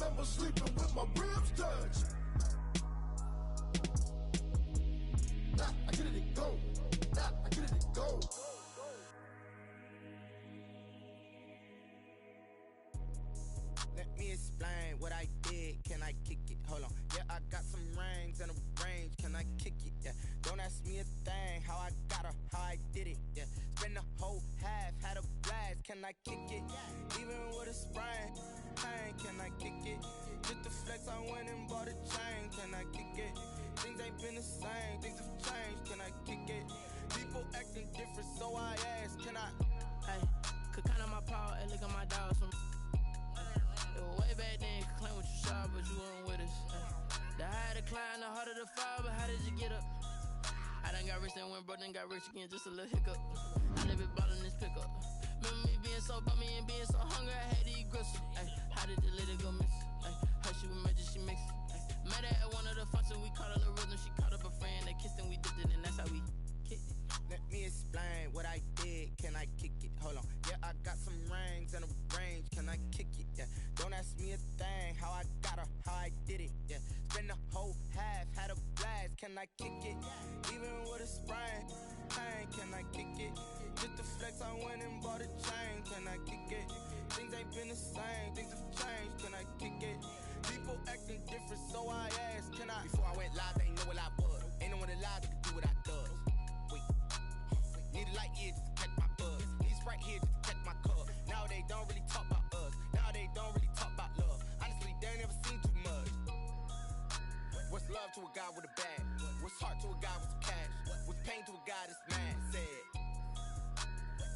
remember sleeping with my ribs touched. Nah, I get it and go. Nah, I get it and go. Let me explain what I did. Can I kick it? Hold on. Yeah, I got some rings and a range. Can I kick it? Yeah. Don't ask me a thing. How I got her, how I did it. Yeah. Spend the whole half, had a blast. Can I kick it? Even with a sprain, pain. Can I kick it? Just the flex, I went and bought a chain. Can I kick it? Things ain't been the same. Things have changed. Can I kick it? People acting different, so I ask. Can I? Hey, could count on my paw and look at my dogs from. It was way back then, could claim what you saw, but you weren't with us. The higher the climb, the harder the fall, but how did you get up? I done got rich and went broke, then got rich again, just a little hiccup. I never bought in this pickup. Remember me being so bummy and being so hungry, I had to eat gristle. Ay, how did the lady go miss? Ay, her she was magic, she mixed. Met her at one of the functions, we caught her the rhythm, she caught up a friend, they kissed and we dipped it, and that's how we kicked it. Let me explain what I did. Can I kick it? Hold on. Yeah, I got some rings and a range. Can I kick it? Yeah. Don't ask me a thing. How I got her, how I did it. Yeah. Spend the whole half, had a blast. Can I kick it? Even with a sprain, pain. Can I kick it? Just the flex, I went and bought a chain. Can I kick it? Things ain't been the same. Things have changed. Can I kick it? People acting different, so I asked. Can I? Before I went live, they ain't know what I was. Ain't no one alive that could do what I does. Need a light here just to catch my buzz. Need Sprite here just to catch my cup. Now they don't really talk about us. Now they don't really talk about love. Honestly, they ain't never seen too much. What's love to a guy with a bag? What's heart to a guy with some cash? What's pain to a guy that's mad? Said.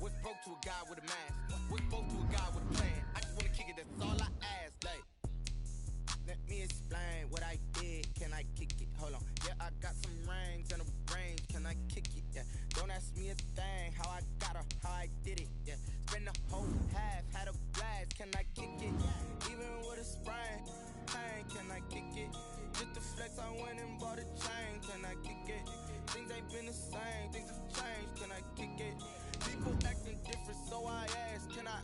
What's broke to a guy with a mask? What's broke to a guy with a plan? I just wanna kick it, that's all I ask. Like, let me explain what I did. Can I kick it? Hold on. Yeah, I got some rings and a range. Can I kick it? Yeah. Don't ask me a thing. How I got her, how I did it. Yeah. Spend the whole half, had a blast. Can I kick it? Even with a sprain, pain. Can I kick it? Just the flex, I went and bought a chain. Can I kick it? Things ain't been the same. Things have changed. Can I kick it? People acting different, so I ask. Can I?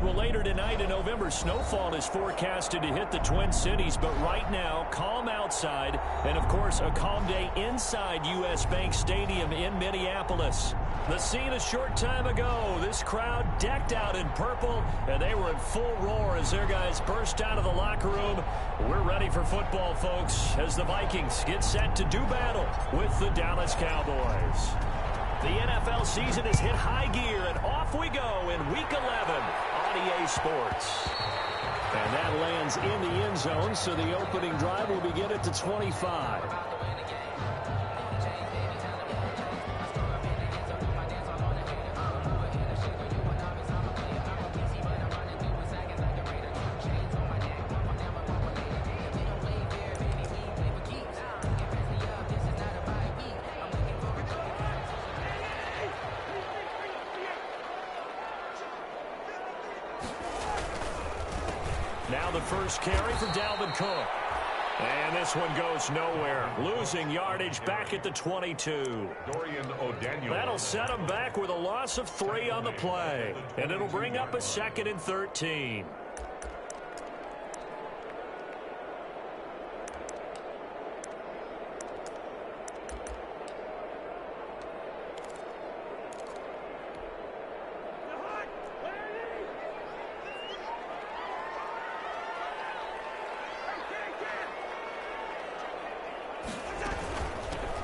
Well, later tonight, a November snowfall is forecasted to hit the Twin Cities, but right now, calm outside, and of course, a calm day inside U.S. Bank Stadium in Minneapolis. The scene a short time ago, this crowd decked out in purple, and they were in full roar as their guys burst out of the locker room. We're ready for football, folks, as the Vikings get set to do battle with the Dallas Cowboys. The NFL season has hit high gear, and off we go in Week 11 on EA Sports. And that lands in the end zone, so the opening drive will begin at the 25. Now the first carry for Dalvin Cook. And this one goes nowhere. Losing yardage back at the 22. That'll set him back with a loss of 3 on the play. And it'll bring up a 2nd and 13.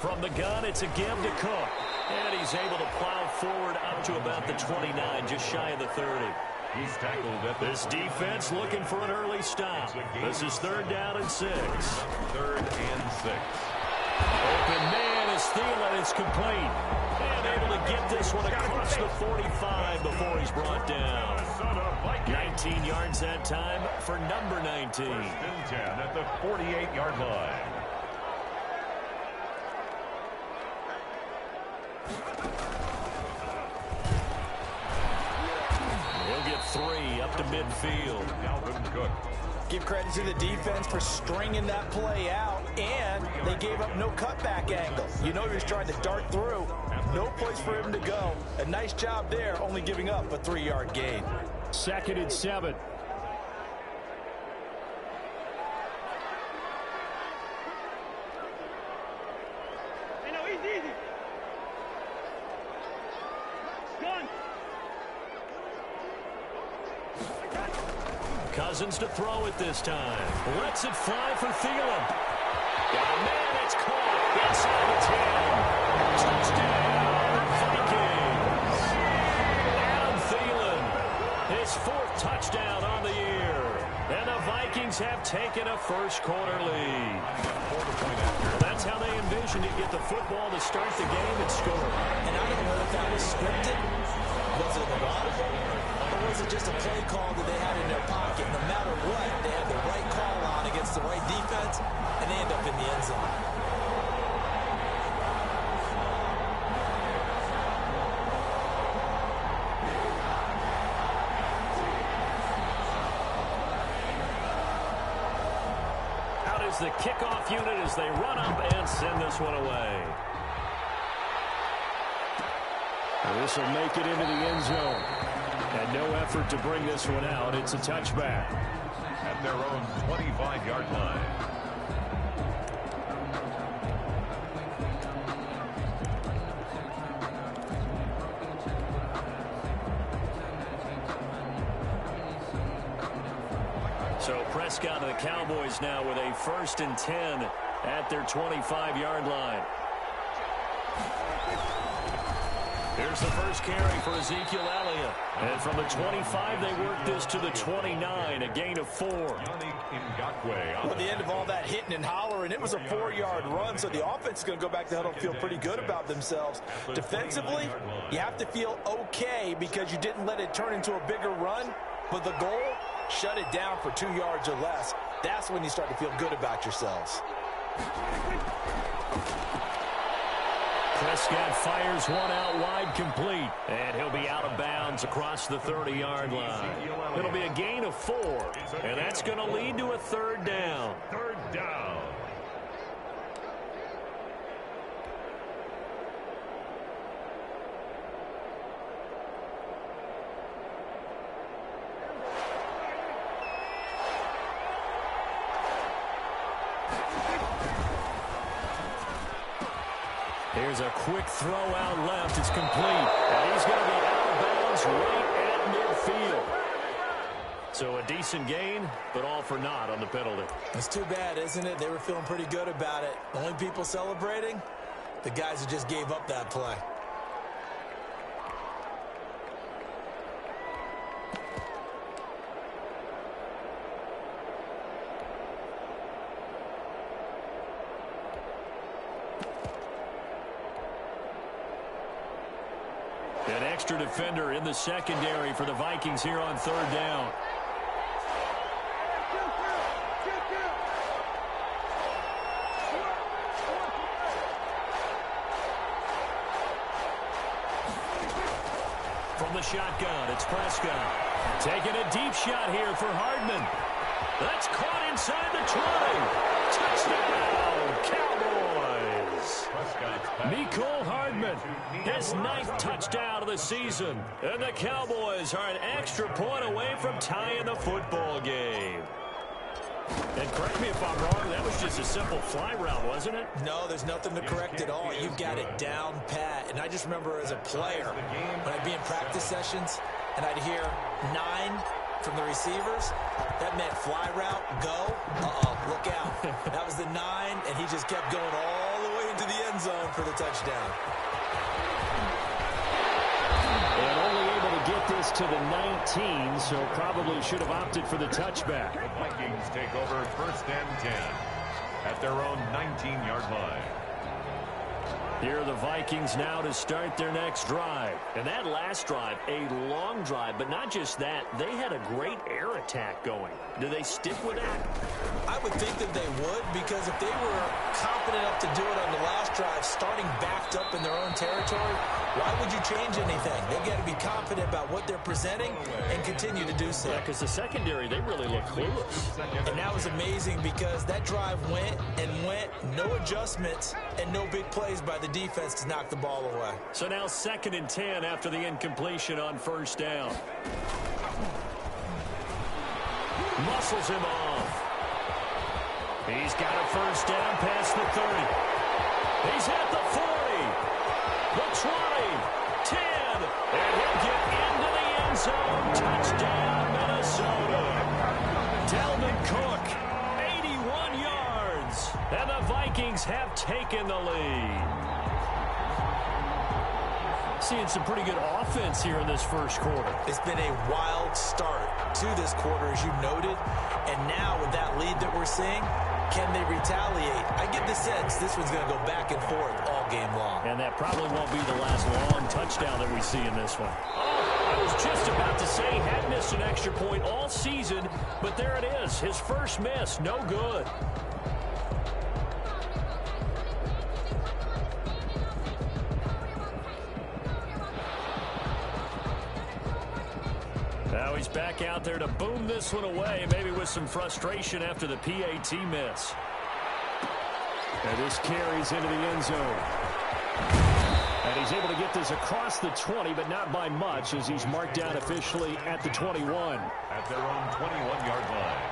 From the gun, it's a give to Cook. And he's able to plow forward up to about the 29, just shy of the 30. He's tackled at this defense looking for an early stop. This is 3rd down and 6. 3rd and 6. pass complete. And able to get this one across the 45 before he's brought down. 19 yards that time for number 19. First and 10 at the 48-yard line. He'll get 3 up to midfield. Dalvin Cook. Give credit to the defense for stringing that play out, and they gave up no cutback angle. You know he was trying to dart through. No place for him to go. A nice job there, only giving up a 3-yard gain. 2nd and 7. Cousins to throw it this time. Lets it fly for Thielen. Oh, man, it's caught inside the 10. Touchdown, Vikings. Adam Thielen, his 4th touchdown on the year. And the Vikings have taken a first-quarter lead. That's how they envisioned to get the football to start the game and score. And I don't know if that was scripted. Was it audible? Or was it just a play call that they had in their pocket? No matter what, they had the right call on against the right defense, and they end up in the end zone. Out is the kickoff unit as they run up and send this one away. This will make it into the end zone. And no effort to bring this one out. It's a touchback. At their own 25-yard line. So Prescott and the Cowboys now with a 1st and 10 at their 25-yard line. Here's the first carry for Ezekiel Elliott. And from the 25, they work this to the 29, a gain of 4. Well, at the end of all that hitting and hollering, it was a 4-yard run, so the offense is going to go back to huddle and feel pretty good about themselves. Defensively, you have to feel okay because you didn't let it turn into a bigger run, but the goal, shut it down for 2 yards or less. That's when you start to feel good about yourselves. Prescott fires one out wide complete, and he'll be out of bounds across the 30-yard line. It'll be a gain of 4, and that's going to lead to a 3rd down. 3rd down. Here's a quick throw out left. It's complete. And he's going to be out of bounds right at midfield. So a decent gain, but all for naught on the penalty. It's too bad, isn't it? They were feeling pretty good about it. The only people celebrating, the guys who just gave up that play. An extra defender in the secondary for the Vikings here on 3rd down. From the shotgun, it's Prescott. Taking a deep shot here for Hardman. That's caught inside the 20. Touchdown, Cowboys. Nicole Hardman, his 9th touchdown of the season. And the Cowboys are an extra point away from tying the football game. And correct me if I'm wrong, that was just a simple fly route, wasn't it? No, there's nothing to correct at all. You've got it down pat. And I just remember as a player, when I'd be in practice sessions, and I'd hear 9 from the receivers, that meant fly route, go, look out. That was the 9, and he just kept going all the way into the end zone for the touchdown. And only able to get this to the 19, so probably should have opted for the touchback. The Vikings take over 1st and 10 at their own 19-yard line. Here are the Vikings now to start their next drive. And that last drive, a long drive, but not just that. They had a great air attack going. Do they stick with that? I would think that they would, because if they were confident enough to do it on the last drive, starting backed up in their own territory, why would you change anything? They've got to be confident about what they're presenting and continue to do so. Yeah, because the secondary, they really look clueless. And that was amazing because that drive went and went, no adjustments, and no big plays by the defense to knock the ball away. So now 2nd and 10 after the incompletion on 1st down. Muscles him off. He's got a 1st down past the 30. He's at the 40, the 20, 10, and he'll get into the end zone. Touchdown, Minnesota. Dalvin Cook, 81 yards, and the Vikings have taken the lead. Seeing some pretty good offense here in this 1st quarter. It's been a wild start to this quarter, as you noted. And now with that lead that we're seeing, can they retaliate? I get the sense this one's going to go back and forth all game long. And that probably won't be the last long touchdown that we see in this one. Oh, I was just about to say, had missed an extra point all season, but there it is. His first miss, no good. Now he's back out there to boom this one away, maybe with some frustration after the PAT miss. And this carries into the end zone. And he's able to get this across the 20, but not by much, as he's marked down officially at the 21. At their own 21-yard line.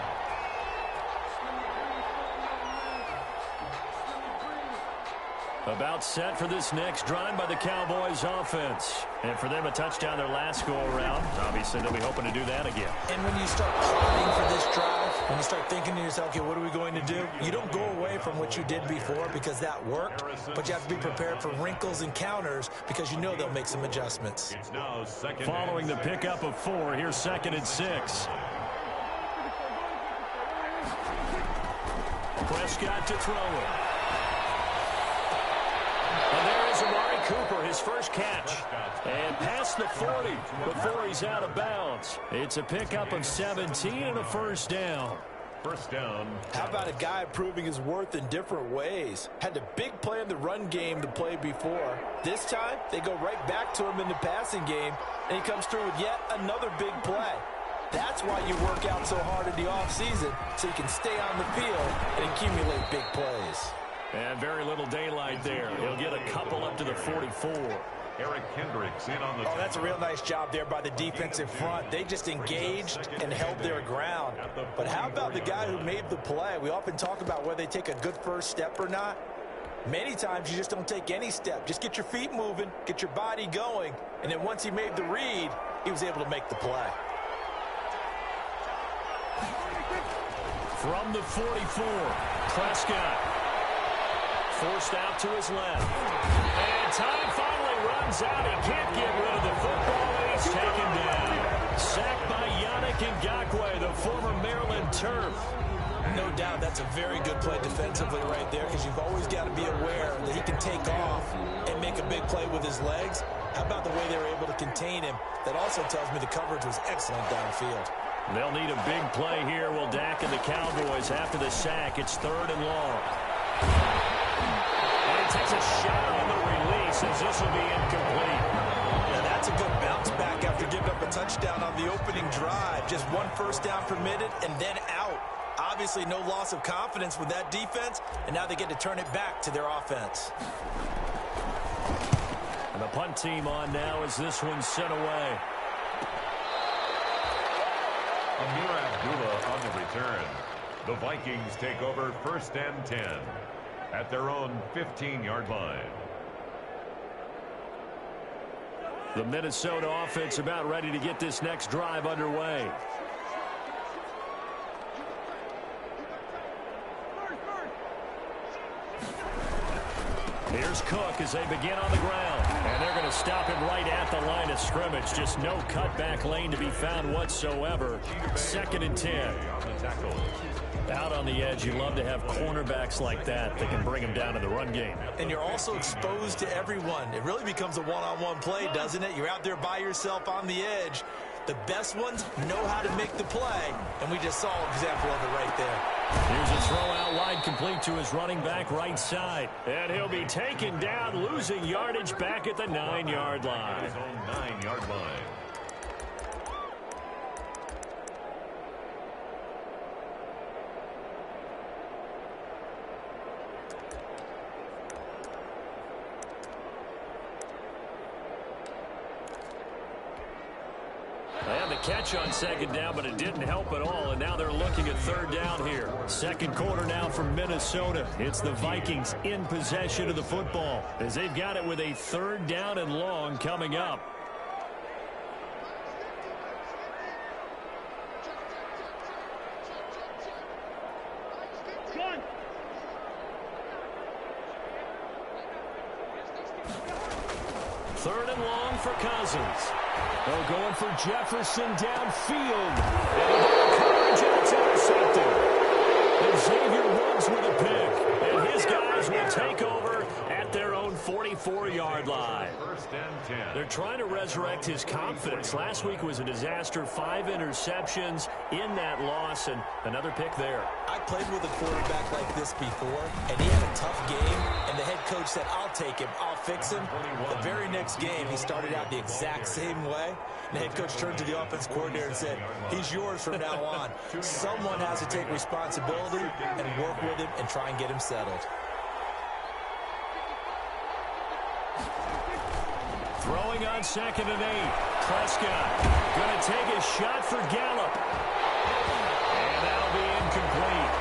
About set for this next drive by the Cowboys offense. And for them, a touchdown their last go-around. Obviously, they'll be hoping to do that again. And when you start plotting for this drive, when you start thinking to yourself, okay, what are we going to do? You don't go away from what you did before because that worked, but you have to be prepared for wrinkles and counters because you know they'll make some adjustments. It's now 2nd. Following the pickup of 4, here's 2nd and 6. Prescott to throw it. And there is Amari Cooper, his first catch. And past the 40 before he's out of bounds. It's a pickup of 17 and a 1st down. 1st down. How about a guy proving his worth in different ways? Had a big play in the run game to play before. This time, they go right back to him in the passing game, and he comes through with yet another big play. That's why you work out so hard in the offseason, so you can stay on the field and accumulate big plays. And very little daylight there. He'll get a couple up to the 44. Eric Kendricks in on the... Oh, that's a real nice job there by the defensive front. They just engaged and held their ground. But how about the guy who made the play? We often talk about whether they take a good first step or not. Many times you just don't take any step. Just get your feet moving, get your body going, and then once he made the read, he was able to make the play. From the 44, Prescott. Forced out to his left. And time finally runs out. He can't get rid of the football, and he's taken down. Sacked by Yannick Ngakoue, the former Maryland Terp. No doubt that's a very good play defensively right there, because you've always got to be aware that he can take off and make a big play with his legs. How about the way they were able to contain him? That also tells me the coverage was excellent downfield. They'll need a big play here. Will Dak and the Cowboys after the sack. It's 3rd and long. And he takes a shot on the release as this will be incomplete. Yeah, that's a good bounce back after giving up a touchdown on the opening drive. Just 1 first down permitted and then out. Obviously no loss of confidence with that defense, and now they get to turn it back to their offense. And the punt team on now as this one's sent away. Amir Abdullah on the return. The Vikings take over 1st and 10 at their own 15-yard line. The Minnesota offense about ready to get this next drive underway. Here's Cook as they begin on the ground. And they're going to stop him right at the line of scrimmage. Just no cutback lane to be found whatsoever. 2nd and 10. On the tackle. Out on the edge, you love to have cornerbacks like that that can bring them down to the run game. And you're also exposed to everyone. It really becomes a one-on-one play, doesn't it? You're out there by yourself on the edge. The best ones know how to make the play, and we just saw an example of it right there. Here's a throw out wide, complete to his running back right side. And he'll be taken down, losing yardage back at the 9-yard line. His own 9-yard line. They had the catch on second down, but it didn't help at all, and now they're looking at third down here. Second quarter now from Minnesota. It's the Vikings in possession of the football as they've got it with a third down and long coming up. Third and long for Cousins. They're going for Jefferson downfield. And coverage, and it's intercepted. And Xavier Woods with a pick. And his guys will take over at their own 44-yard line. First and 10. They're trying to resurrect his confidence. Last week was a disaster. 5 interceptions in that loss, and another pick there. I played with a quarterback like this before, and he had a tough game, and the head coach said, I'll take him, I'll fix him. The very next game, he started out the exact same way. And the head coach turned to the offense coordinator and said, he's yours from now on. Someone has to take responsibility and work with him and try and get him settled. Throwing on 2nd and 8. Prescott going to take a shot for Gallup. And that'll be incomplete.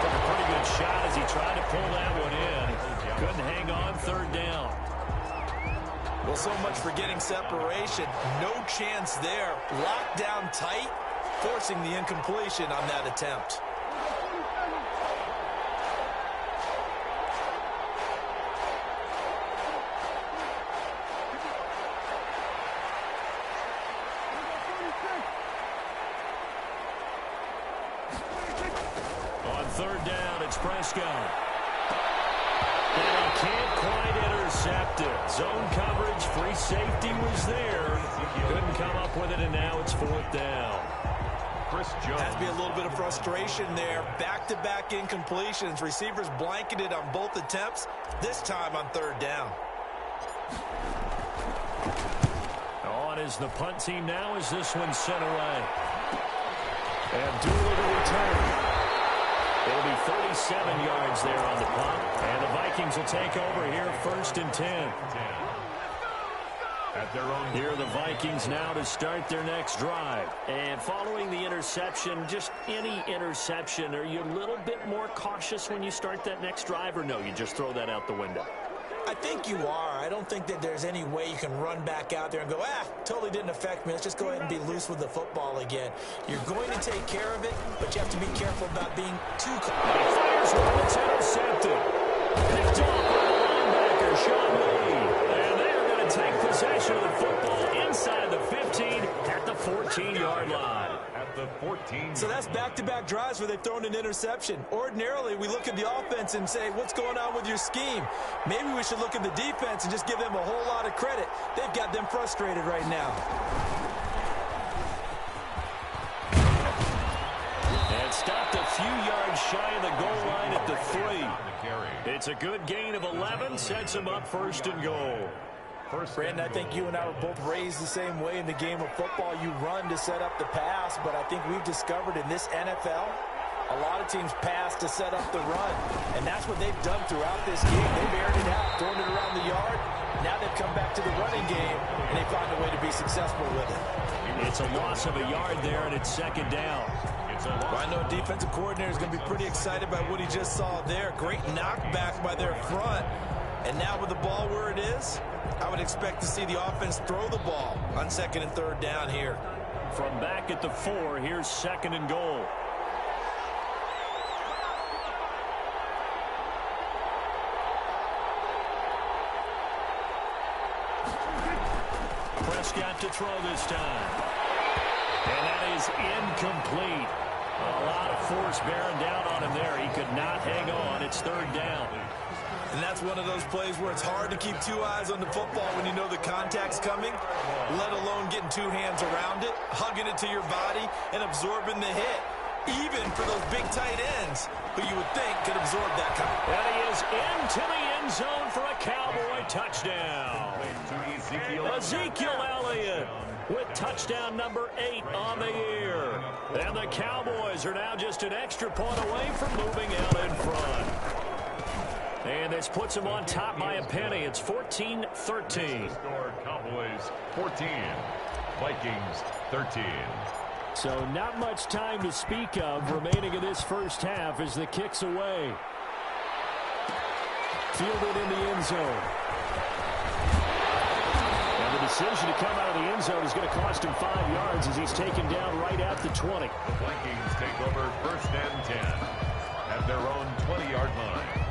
Took a pretty good shot as he tried to pull that one in. Couldn't hang on third down. Well, so much for getting separation. No chance there. Locked down tight, forcing the incompletion on that attempt. On third down, it's Prescott. And he can't quite intercept it. Zone coverage, free safety was there. Couldn't come up with it, and now it's 4th down. Chris Jones. Has to be a little bit of frustration there. Back-to-back incompletions. Receivers blanketed on both attempts, this time on third down. On is the punt team now as this one's sent away. And Doolittle will return. It'll be 37 yards there on the punt. And the Vikings will take over here, 1st and 10. At their own. Here are the Vikings now to start their next drive. And following the interception, just any interception, are you a little bit more cautious when you start that next drive, or no, you just throw that out the window? I think you are. I don't think that there's any way you can run back out there and go, totally didn't affect me. Let's just go ahead and be loose with the football again. You're going to take care of it, but you have to be careful about being too cautious. He fires one, it's intercepted. Picked off by the linebacker, Sean Lee. And they're going to take possession of the football inside the 15 at the 14-yard line. At the 14. So that's back-to-back drives where they've thrown an interception. Ordinarily, we look at the offense and say, what's going on with your scheme? Maybe we should look at the defense and just give them a whole lot of credit. They've got them frustrated right now. And stopped a few yards shy of the goal line at the 3. It's a good gain of 11, sets them up 1st and goal. Brandon, I think you and I were both raised the same way in the game of football. You run to set up the pass, but I think we've discovered in this NFL, a lot of teams pass to set up the run, and that's what they've done throughout this game. They've aired it out, thrown it around the yard. Now they've come back to the running game, and they find a way to be successful with it. It's a loss of a yard there, and it's 2nd down. Well, I know a defensive coordinator is going to be pretty excited by what he just saw there. Great knockback by their front. And now with the ball where it is, I would expect to see the offense throw the ball on 2nd and 3rd down here. From back at the 4, here's 2nd and goal. Prescott to throw this time. And that is incomplete. A lot of force bearing down on him there. He could not hang on. It's third down. And that's one of those plays where it's hard to keep two eyes on the football when you know the contact's coming, let alone getting two hands around it, hugging it to your body, and absorbing the hit, even for those big tight ends who you would think could absorb that kind. And he is into the end zone for a Cowboy touchdown. Ezekiel Elliott with touchdown number 8 on the year. And the Cowboys are now just an extra point away from moving out in front. And this puts them on top by a penny. It's 14-13. Score Cowboys 14, Vikings 13. So not much time to speak of remaining in this first half as the kick's away. Fielded in the end zone. And the decision to come out of the end zone is going to cost him 5 yards as he's taken down right at the 20. The Vikings take over first and 10 at their own 20-yard line.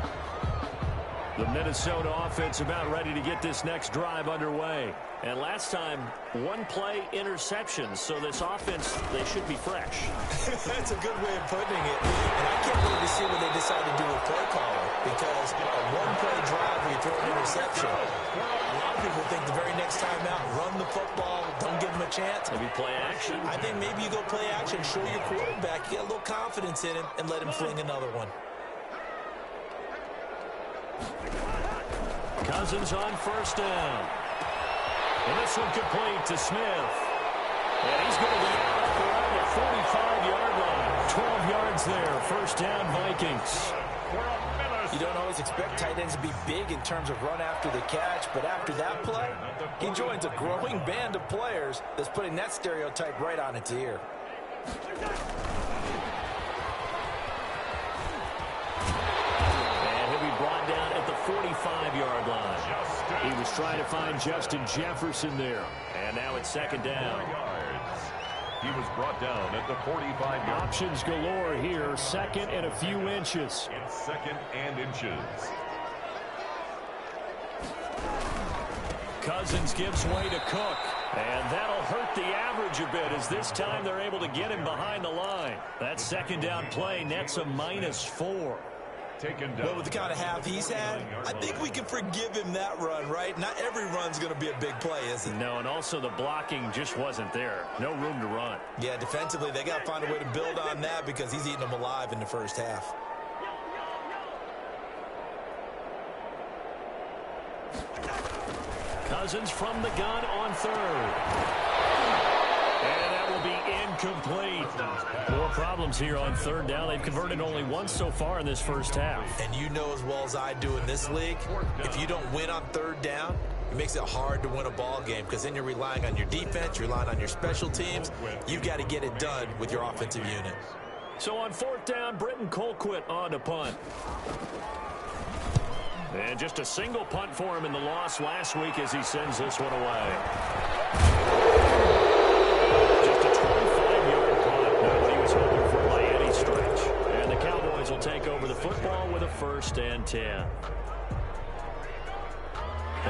The Minnesota offense about ready to get this next drive underway. And last time, one-play interceptions. So this offense, they should be fresh. That's a good way of putting it. And I can't wait to see what they decide to do with play calling. Because a one-play drive where you throw an interception, a lot of people think the very next time out, run the football, don't give them a chance. Maybe play action. I think maybe you go play action, show your quarterback, get a little confidence in him, and let him fling another one. Cousins on first down. And this one complete to Smith. And he's going to be out around the 45-yard line. 12 yards there. First down, Vikings. You don't always expect tight ends to be big in terms of run after the catch, but after that play, he joins a growing band of players that's putting that stereotype right on its ear. And he'll be brought down at the 45-yard line. He was trying to find Justin Jefferson there. And now it's second down. He was brought down at the 45-yard line. Options galore here. Second and a few inches. It's second and inches. Cousins gives way to Cook. And that'll hurt the average a bit as this time they're able to get him behind the line. That second down play nets a -4. Well, with the kind of half he's had, I think we can forgive him that run, right? Not every run's going to be a big play, is it? No, and also the blocking just wasn't there. No room to run. Yeah, defensively, they got to find a way to build on that because he's eating them alive in the first half. Cousins from the gun on third. And that will be incomplete. More problems here on third down. They've converted only once so far in this first half. And you know as well as I do in this league, if you don't win on third down, it makes it hard to win a ball game because then you're relying on your defense, you're relying on your special teams. You've got to get it done with your offensive unit. So on fourth down, Britton Colquitt on to punt. And just a single punt for him in the loss last week as he sends this one away. Just a 25-yard punt. Not what he was hoping for by any stretch. And the Cowboys will take over the football with a 1st and 10.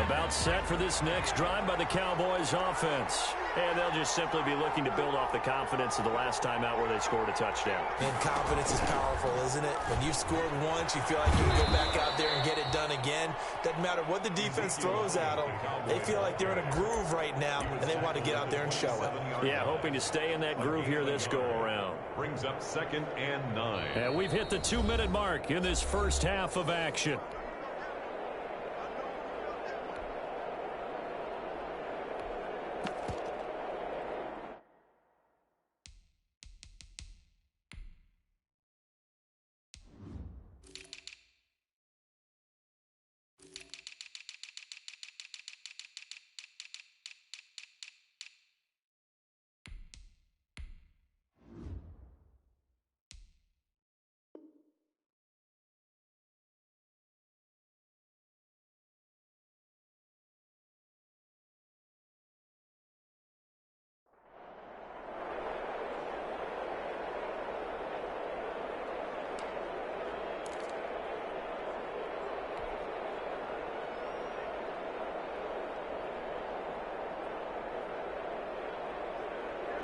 About set for this next drive by the Cowboys offense. And they'll just simply be looking to build off the confidence of the last time out where they scored a touchdown. And confidence is powerful, isn't it? When you've scored once, you feel like you can go back out there and get it done again. Doesn't matter what the defense throws at them. They feel like they're in a groove right now, and they want to get out there and show it. Yeah, hoping to stay in that groove here this go-around. Brings up 2nd and 9. And we've hit the 2-minute mark in this first half of action.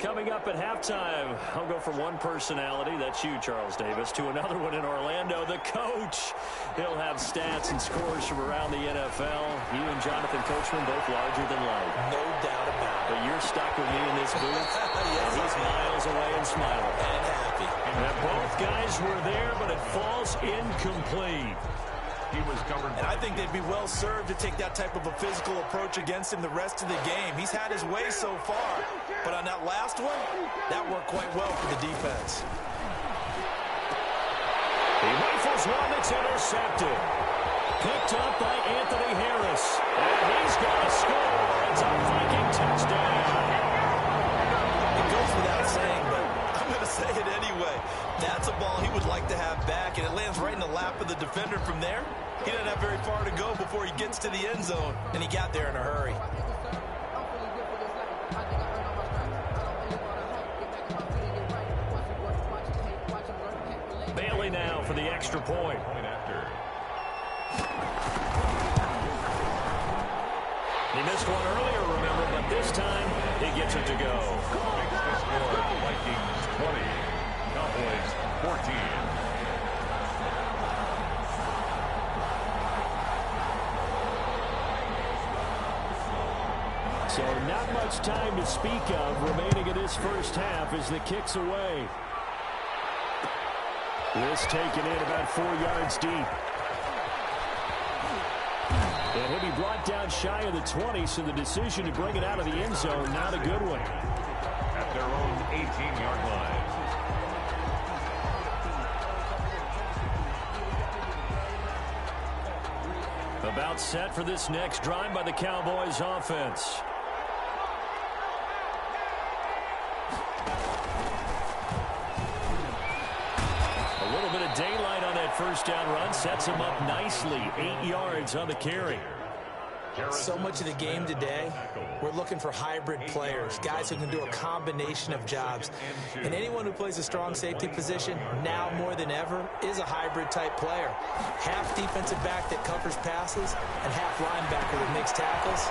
Coming up at halftime, I'll go from one personality, that's you, Charles Davis, to another one in Orlando, the coach. He'll have stats and scores from around the NFL. You and Jonathan Coachman both larger than life. No doubt about it. But you're stuck with me in this booth. Yes, he's miles away and smiling. And happy. And both guys were there, but it falls incomplete. He was covered. And I think they'd be well served to take that type of a physical approach against him the rest of the game. He's had his way so far, but on that last one, that worked quite well for the defense. He rifles one that's intercepted. Picked up by Anthony Harris. And he's going to score. It's a Viking touchdown. It goes without saying, but I'm going to say it anyway. That's a ball he would like to have back, and it lands right in the lap of the defender from there. He didn't have very far to go before he gets to the end zone, and he got there in a hurry. Bailey now for the extra point. He missed one earlier, remember, but this time he gets it to go. Makes the score Vikings 20, Cowboys 14. So not much time to speak of remaining in this first half as the kick's away. This taken in about 4 yards deep. And he'll be brought down shy of the 20, so the decision to bring it out of the end zone, not a good one. At their own 18-yard line. About set for this next drive by the Cowboys offense. A little bit of daylight on that first down run sets him up nicely. 8 yards on the carry. So much of the game today, we're looking for hybrid players, guys who can do a combination of jobs. And anyone who plays a strong safety position, now more than ever, is a hybrid type player. Half defensive back that covers passes, and half linebacker that makes tackles.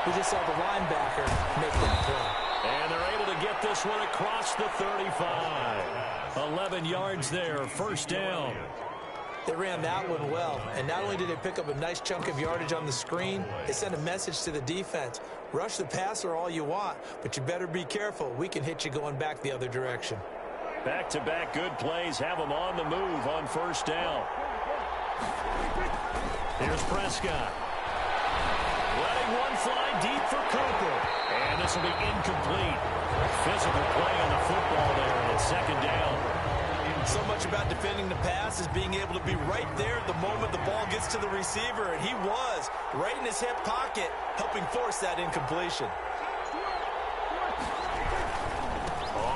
We just saw the linebacker make that play. And they're able to get this one across the 35. 11 yards there, first down. They ran that one well, and not only did they pick up a nice chunk of yardage on the screen, they sent a message to the defense. Rush the passer all you want, but you better be careful. We can hit you going back the other direction. Back-to-back good plays have them on the move on first down. Here's Prescott. Letting one fly deep for Cooper. And this will be incomplete. Physical play on the football there, and it's second down. So much about defending the pass is being able to be right there at the moment the ball gets to the receiver, and he was right in his hip pocket, helping force that incompletion.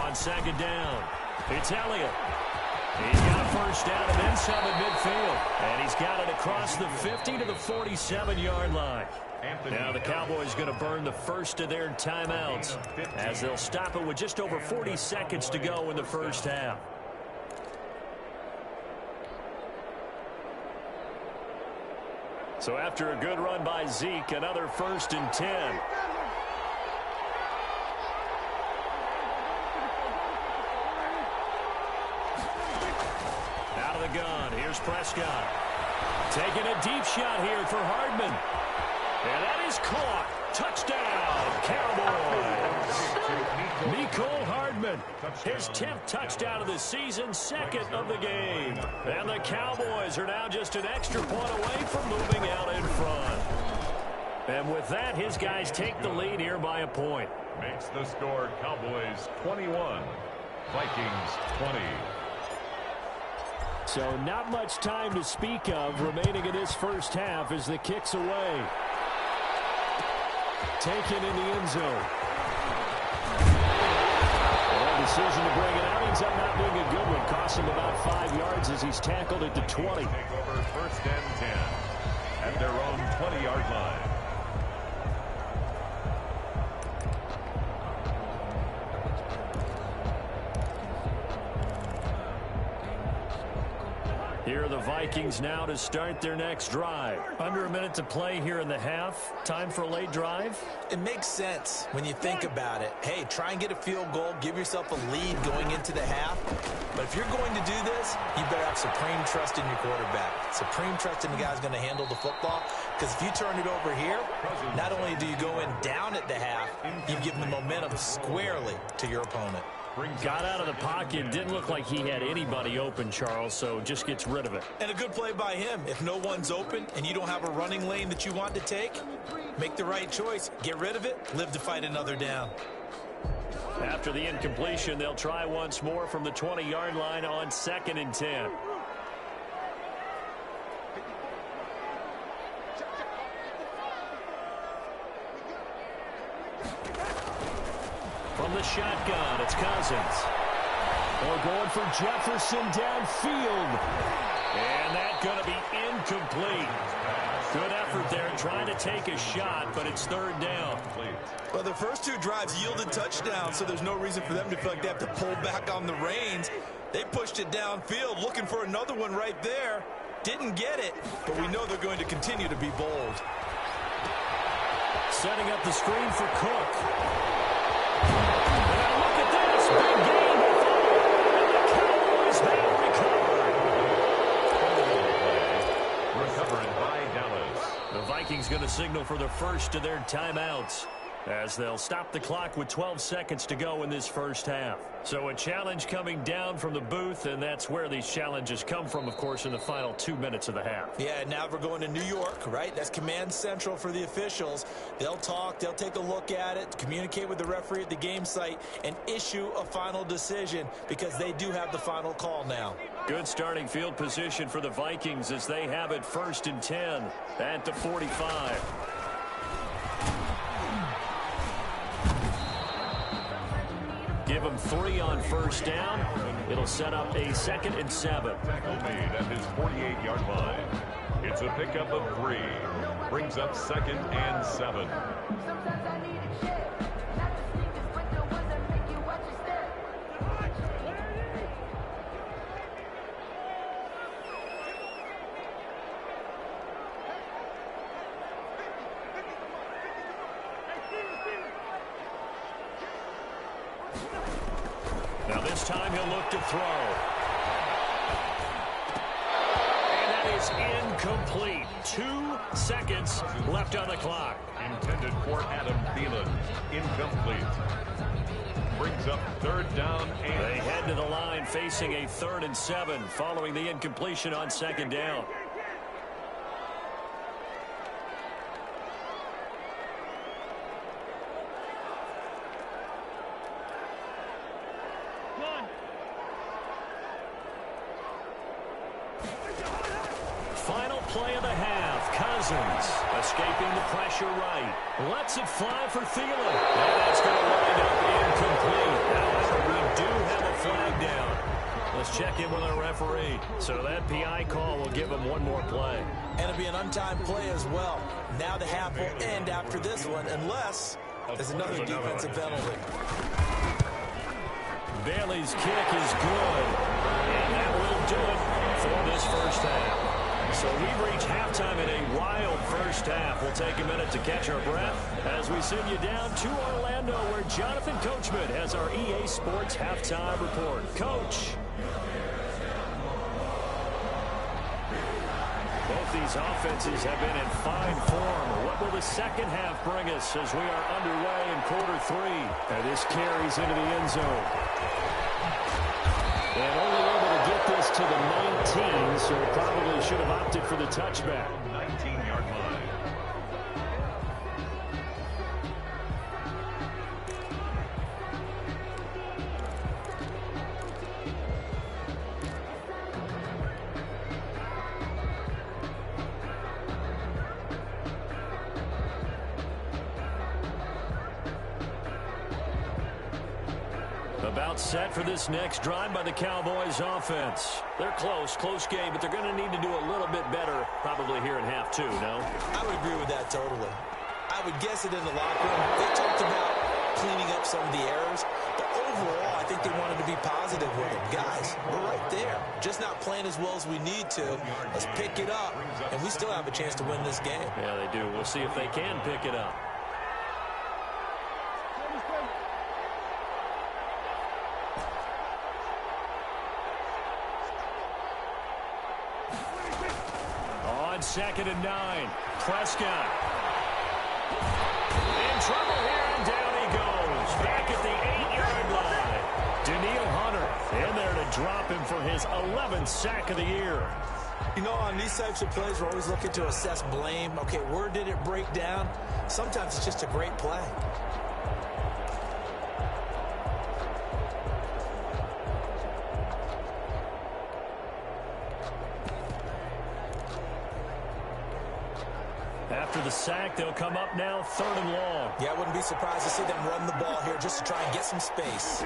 On second down, it's Elliott. He's got a first down and then some at midfield, and he's got it across the 50 to the 47-yard line. Now the Cowboys going to burn the first of their timeouts as they'll stop it with just over 40 seconds to go in the first half. So after a good run by Zeke, another 1st and 10. Out of the gun, here's Prescott. Taking a deep shot here for Hardman. And that is caught. Touchdown, Cowboys. Mecole Hardman, his 10th touchdown of the season, 2nd of the game. And the Cowboys are now just an extra point away from moving out in front. And with that, his guys take the lead here by a point. Makes the score Cowboys 21, Vikings 20. So not much time to speak of remaining in this first half as the kick's away. Taken in the end zone. The decision to bring it out ends up not being a good one. Costs him about 5 yards as he's tackled at the 20. Take over 1st and 10 at their own 20-yard line. Here are the Vikings now to start their next drive. Under a minute to play here in the half. Time for a late drive? It makes sense when you think about it. Hey, try and get a field goal. Give yourself a lead going into the half. But if you're going to do this, you better have supreme trust in your quarterback. Supreme trust in the guy who's going to handle the football. Because if you turn it over here, not only do you go in down at the half, you give the momentum squarely to your opponent. Got out of the pocket. Didn't look like he had anybody open, Charles, so just gets rid of it. And a good play by him. If no one's open and you don't have a running lane that you want to take, make the right choice. Get rid of it. Live to fight another down. After the incompletion, they'll try once more from the 20-yard line on 2nd and 10. From the shotgun, it's Cousins. They're going for Jefferson downfield. And that's going to be incomplete. Good effort there trying to take a shot, but it's 3rd down. Well, the first 2 drives yielded touchdowns, so there's no reason for them to feel like they have to pull back on the reins. They pushed it downfield, looking for another one right there. Didn't get it, but we know they're going to continue to be bold. Setting up the screen for Cook. And look at this. Big game. And the Cowboys have recovered. Recovering by Dallas. The Vikings going to signal for the first of their timeouts as they'll stop the clock with 12 seconds to go in this first half. So a challenge coming down from the booth, and that's where these challenges come from, of course, in the final 2 minutes of the half. Yeah, now we're going to New York, right? That's command central for the officials. They'll talk, they'll take a look at it, communicate with the referee at the game site, and issue a final decision because they do have the final call now. Good starting field position for the Vikings as they have it 1st and 10 at the 45. Give him 3 on 1st down. It'll set up a 2nd and 7. Tackle made at his 48-yard line. It's a pickup of 3. Brings up 2nd and 7. Now this time he'll look to throw. And that is incomplete. 2 seconds left on the clock. Intended for Adam Thielen. Incomplete. Brings up 3rd down and They head to the line facing a 3rd and 7 following the incompletion on 2nd down. Final play of the half. Cousins escaping the pressure right. Lets it fly for Thielen. And that's going to wind up incomplete. However, we do have a flag down. Let's check in with our referee. So that PI call will give him one more play. And it'll be an untimed play as well. Now the half will end after this one unless there's another defensive penalty. Bailey's kick is good. And that will do it for this first half. So we've reached halftime in a wild first half. We'll take a minute to catch our breath as we send you down to Orlando where Jonathan Coachman has our EA Sports Halftime Report. Coach. Both these offenses have been in fine form. What will the second half bring us as we are underway in quarter 3? And this carries into the end zone. And only able to get this to the 19, so probably should have opted for the touchback. 19-yard line. About set for this next drive by the Cowboys offense. They're close game, but they're going to need to do a little bit better probably here in half 2, no? I would agree with that totally. I would guess it in the locker room. They talked about cleaning up some of the errors, but overall, I think they wanted to be positive with it. Guys, we're right there. Just not playing as well as we need to. Let's pick it up, and we still have a chance to win this game. Yeah, they do. We'll see if they can pick it up. On 2nd and 9, Prescott. In trouble here, and down he goes. Back at the 8-yard line. Daniil Hunter in there to drop him for his 11th sack of the year. You know, on these types of plays, we're always looking to assess blame. Okay, where did it break down? Sometimes it's just a great play. After the sack, they'll come up now 3rd and long. Yeah, I wouldn't be surprised to see them run the ball here just to try and get some space.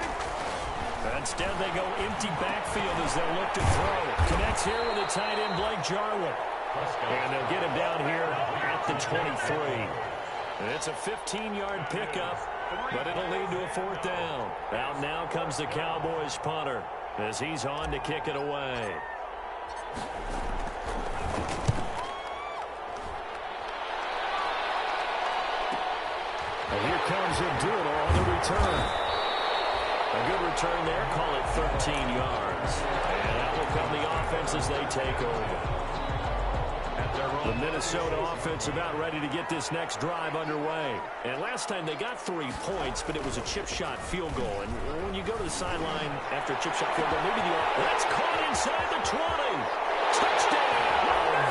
Instead, they go empty backfield as they'll look to throw. Connects here with the tight end, Blake Jarwin. And they'll get him down here at the 23. It's a 15-yard pickup, but it'll lead to a 4th down. Out now comes the Cowboys punter as he's on to kick it away. And here comes Abdullah on the return. A good return there. Call it 13 yards. And that will come the offense as they take over. The Minnesota offense about ready to get this next drive underway. And last time they got 3 points, but it was a chip shot field goal. And when you go to the sideline after a chip shot field goal, maybe that's caught inside the 20. Touchdown,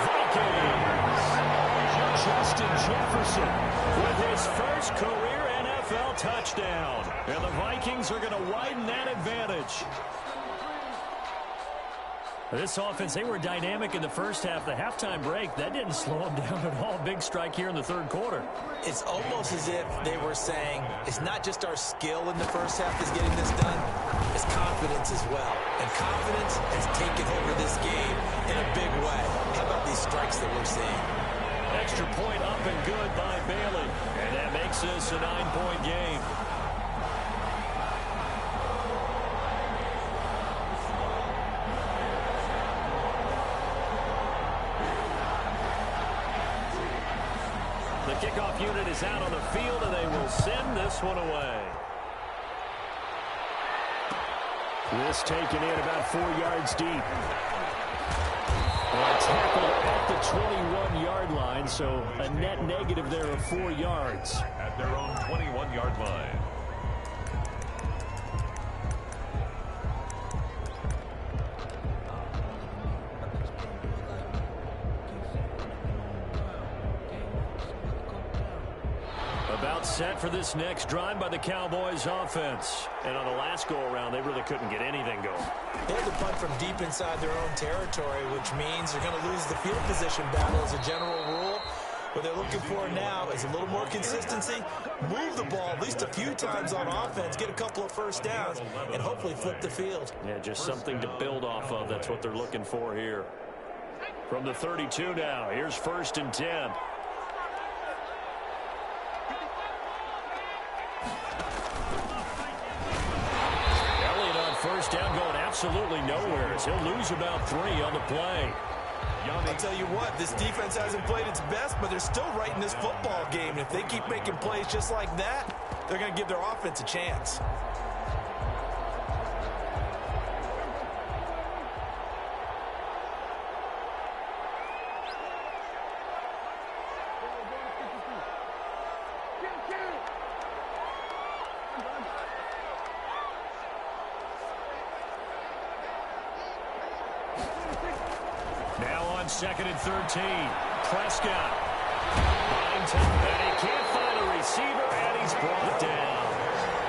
Vikings. Justin Jefferson with his first career NFL touchdown. And the Vikings are going to widen that advantage. This offense, they were dynamic in the first half. The halftime break, that didn't slow them down at all. Big strike here in the 3rd quarter. It's almost as if they were saying, it's not just our skill in the first half that's getting this done, it's confidence as well. And confidence has taken over this game in a big way. How about these strikes that we're seeing? Extra point up and good by Bailey. And that makes this a 9-point game. The kickoff unit is out on the field, and they will send this one away. This taken in about 4 yards deep. And tackled at the 21-yard line, so a net negative there of 4 yards. At their own 21-yard line. About set for this next drive by the Cowboys offense. And on the last go-around, they really couldn't get anything going. They had to punt from deep inside their own territory, which means they're going to lose the field position battle as a general rule. What they're looking for now is a little more consistency, move the ball at least a few times on offense, get a couple of first downs, and hopefully flip the field. Yeah, just something to build off of. That's what they're looking for here. From the 32 now, here's 1st and 10. First down going absolutely nowhere as he'll lose about 3 on the play. I'll tell you what, this defense hasn't played its best, but they're still right in this football game. And if they keep making plays just like that, they're going to give their offense a chance. Now on 2nd and 13. Prescott. Behind him, and he can't find a receiver, and he's brought down.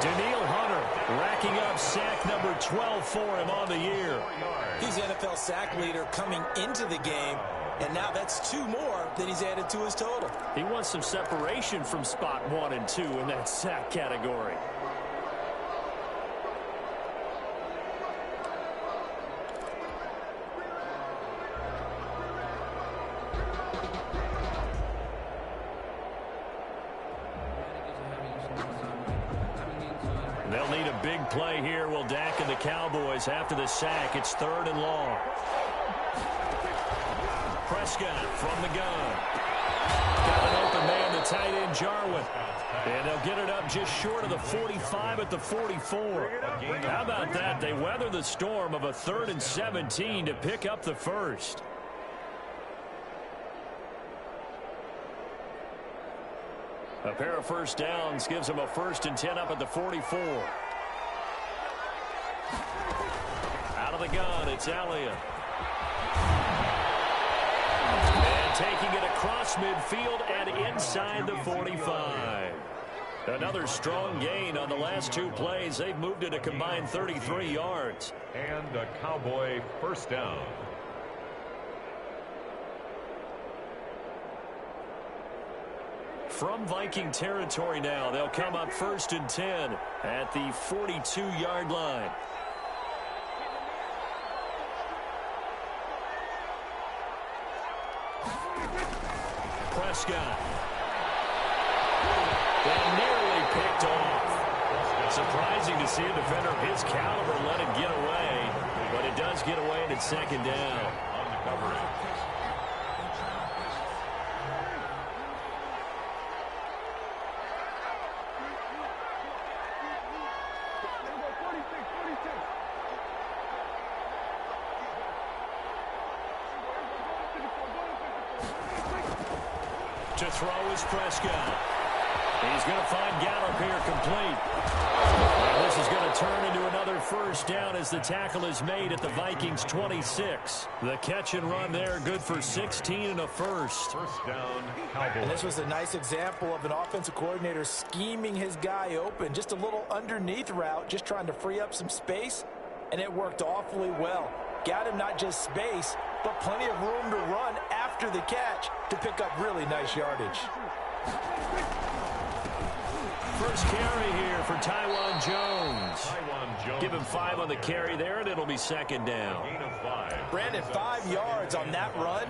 Daniil Hunter racking up sack number 12 for him on the year. He's NFL sack leader coming into the game, and now that's 2 more that he's added to his total. He wants some separation from spot 1 and 2 in that sack category. big play here will Dak and the Cowboys after the sack. It's 3rd and long. Prescott from the gun. Got an open man, the tight end, Jarwin. And they'll get it up just short of the 45 at the 44. How about that? They weather the storm of a 3rd and 17 to pick up the first. A pair of first downs gives them a 1st and 10 up at the 44. Out of the gun, it's Elliott. And taking it across midfield and inside the 45. Another strong gain on the last 2 plays. They've moved it a combined 33 yards. And a Cowboy first down. From Viking territory now, they'll come up 1st and 10 at the 42-yard line. Prescott. And nearly picked off. Surprising to see a defender of his caliber let it get away, but it does get away and it's 2nd down. On the coverage. To throw is Prescott. He's going to find Gallup here complete. And this is going to turn into another first down as the tackle is made at the Vikings 26. The catch and run there, good for 16 and a first. First down, Cowboys. And this was a nice example of an offensive coordinator scheming his guy open. Just a little underneath route, just trying to free up some space, and it worked awfully well. Got him not just space, but plenty of room to run after the catch to pick up really nice yardage. First carry here for Taiwan Jones. Give him 5 on the carry there, and it'll be 2nd down. Gain of 5. Brandon, 5 yards on that run.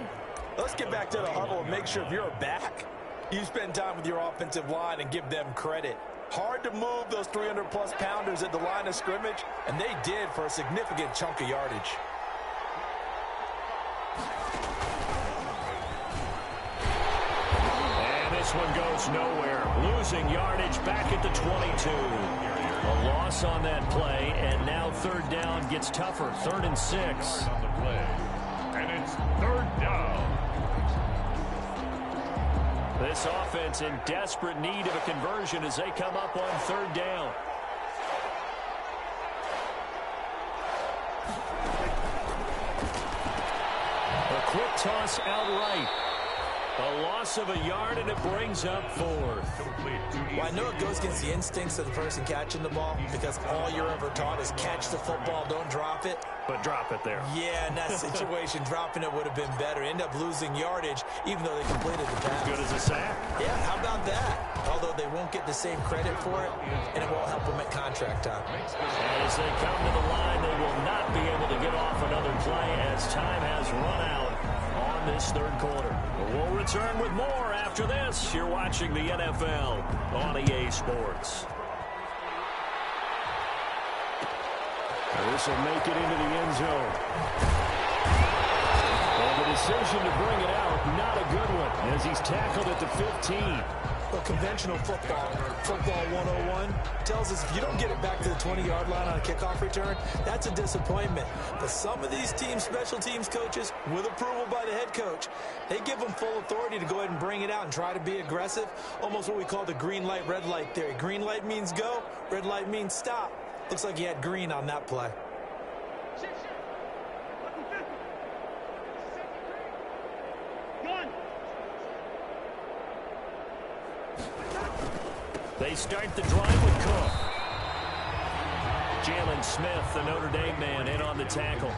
Let's get back to the huddle and make sure if you're a back, you spend time with your offensive line and give them credit. Hard to move those 300-plus pounders at the line of scrimmage, and they did for a significant chunk of yardage. This one goes nowhere. Losing yardage back at the 22. A loss on that play, and now 3rd down gets tougher. 3rd and 6. On the play. And it's 3rd down. This offense in desperate need of a conversion as they come up on 3rd down. A quick toss outright. A loss of a yard, and it brings up 4th. Well, I know it goes against the instincts of the person catching the ball because all you're ever taught is catch the football, don't drop it. But drop it there. Yeah, in that situation, dropping it would have been better. End up losing yardage, even though they completed the pass. Good as a sack. Yeah, how about that? Although they won't get the same credit for it, and it won't help them at contract time. And as they come to the line, they will not be able to get off another play as time has run out on this 3rd quarter. We'll return with more after this. You're watching the NFL on EA Sports. This will make it into the end zone. And the decision to bring it out, not a good one, as he's tackled at the 15. Well, conventional football 101, tells us if you don't get it back to the 20-yard line on a kickoff return, that's a disappointment. But some of these teams, special teams coaches, with approval by the head coach, they give them full authority to go ahead and bring it out and try to be aggressive, almost what we call the green light, red light theory. Green light means go, red light means stop. Looks like he had green on that play. They start the drive with Cook. Jalen Smith, the Notre Dame man, in on the tackle.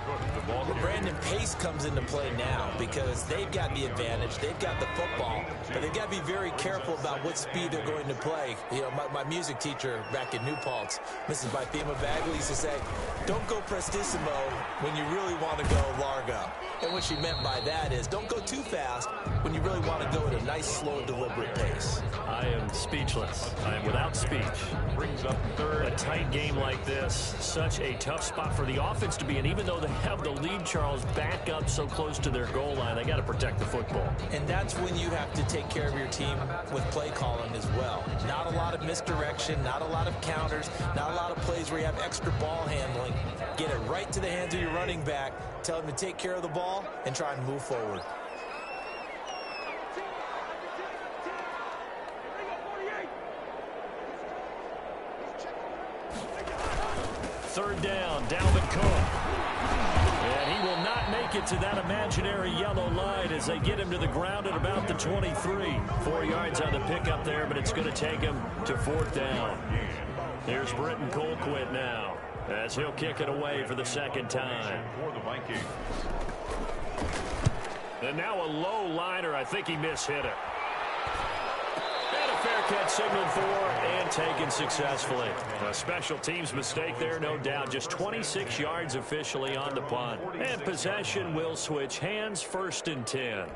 Well, Brandon Pace comes into play now because they've got the advantage. They've got the football, but they've got to be very careful about what speed they're going to play. You know, my music teacher back in New Paltz, Mrs. Bythema Bagley, used to say, don't go prestissimo when you really want to go largo. And what she meant by that is don't go too fast when you really want to go at a nice, slow, deliberate pace. I am speechless. I am without speech. Brings up third. A tight game like this, such a tough spot for the offense to be in. Even though they have the lead, Charles, back up so close to their goal line, they got to protect the football. And that's when you have to take care of your team with play calling as well. Not a lot of misdirection, not a lot of counters, not a lot of plays where you have extra ball handling. Get it right to the hands of your running back, tell him to take care of the ball, and try and move forward. Third down, Dalvin Cook. And he will not make it to that imaginary yellow line as they get him to the ground at about the 23. 4 yards on the pickup there, but it's going to take him to fourth down. Here's Britton Colquitt now as he'll kick it away for the second time. For the Vikings. And now a low liner. I think he mishit it. And a fair catch signaled for and taken successfully. A special teams mistake there, no doubt. Just 26 yards officially on the punt. And possession will switch hands, 1st and 10.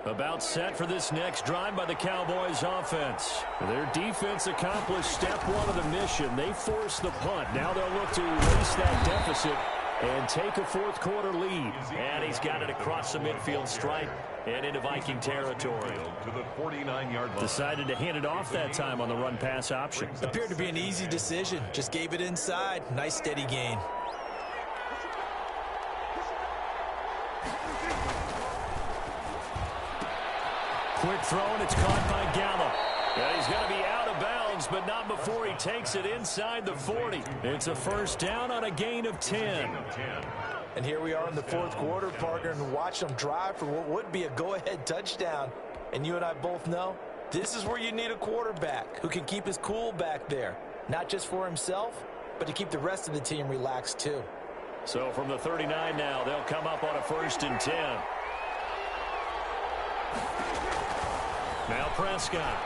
About set for this next drive by the Cowboys offense. Their defense accomplished step one of the mission. They forced the punt. Now they'll look to erase that deficit and take a fourth quarter lead. And he's got it across the midfield stripe and into Viking territory. To the 49-yard line. Decided to hand it off that time on the run-pass option. Appeared to be an easy decision. Just gave it inside. Nice steady gain. Quick throw, and it's caught by Gallup. And he's going to be out of bounds, but not before he takes it inside the 40. It's a first down on a gain of 10. And here we are in the fourth quarter, partner, and watch them drive for what would be a go-ahead touchdown. And you and I both know this is where you need a quarterback who can keep his cool back there. Not just for himself, but to keep the rest of the team relaxed too. So from the 39 now, they'll come up on a 1st and 10. Now Prescott.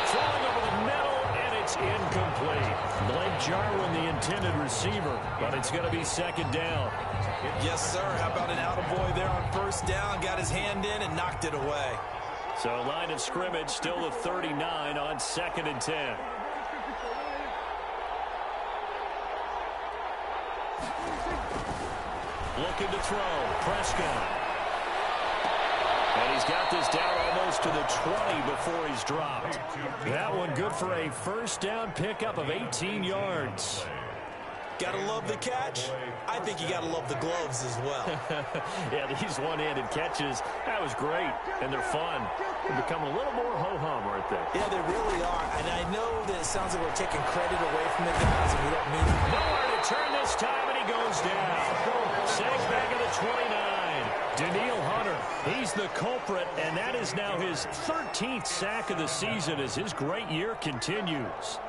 Throwing over the middle, and it's incomplete. Blake Jarwin, the intended receiver, but it's going to be second down. Yes, sir. How about an attaboy there on first down? Got his hand in and knocked it away. So line of scrimmage still the 39 on 2nd and 10. Looking to throw. Prescott. And he's got this down almost to the 20 before he's dropped. That one good for a first down pickup of 18 yards. Gotta love the catch. I think you gotta love the gloves as well. Yeah, these one-handed catches, that was great, and they're fun. They become a little more ho-hum, aren't they? Yeah, they really are. And I know that it sounds like we're taking credit away from the guys, and we don't mean it. Nowhere to turn this time, and he goes down. Sags back at the 29. Daniil Hunter, he's the culprit, and that is now his 13th sack of the season as his great year continues.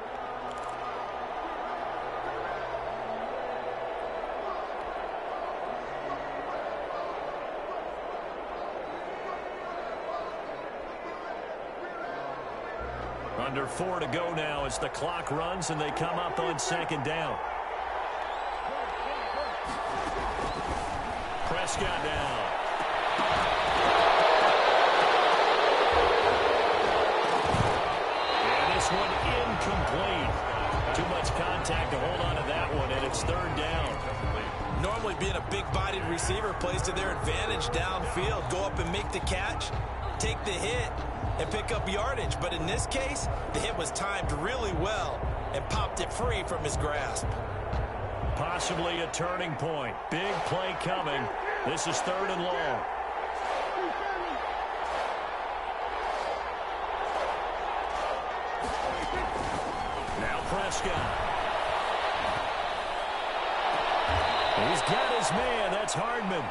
Under 4 to go now as the clock runs and they come up on second down. Prescott down. And this one incomplete. Too much contact to hold on to that one, and it's third down. Normally being a big-bodied receiver plays to their advantage downfield. Go up and make the catch, take the hit, and pick up yardage. But in this case, the hit was timed really well and popped it free from his grasp. Possibly a turning point. Big play coming. This is 3rd and long. Now Prescott. He's got his man. That's Hardman.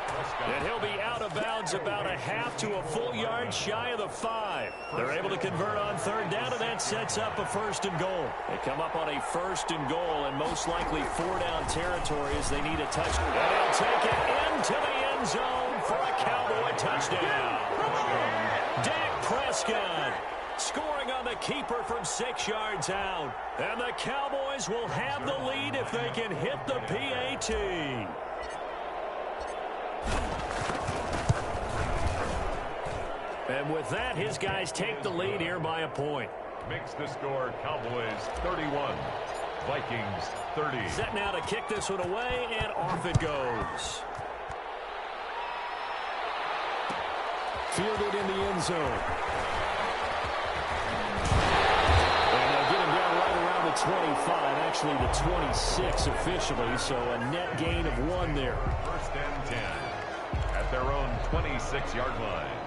And he'll be out of bounds about a half to a full yard shy of the 5. They're able to convert on third down, and that sets up a 1st and goal. They come up on a 1st and goal, and most likely 4-down territory as they need a touchdown. And he'll take it into the end zone for a Cowboy touchdown. Dak Prescott scoring on the keeper from 6 yards out. And the Cowboys will have the lead if they can hit the PAT. And with that, his guys take the lead here by a point. Makes the score Cowboys 31, Vikings 30. Set now to kick this one away, and off it goes. Fielded in the end zone. And they'll get him down right around the 25, actually the 26 officially, so a net gain of 1 there. 1st and 10 at their own 26-yard line.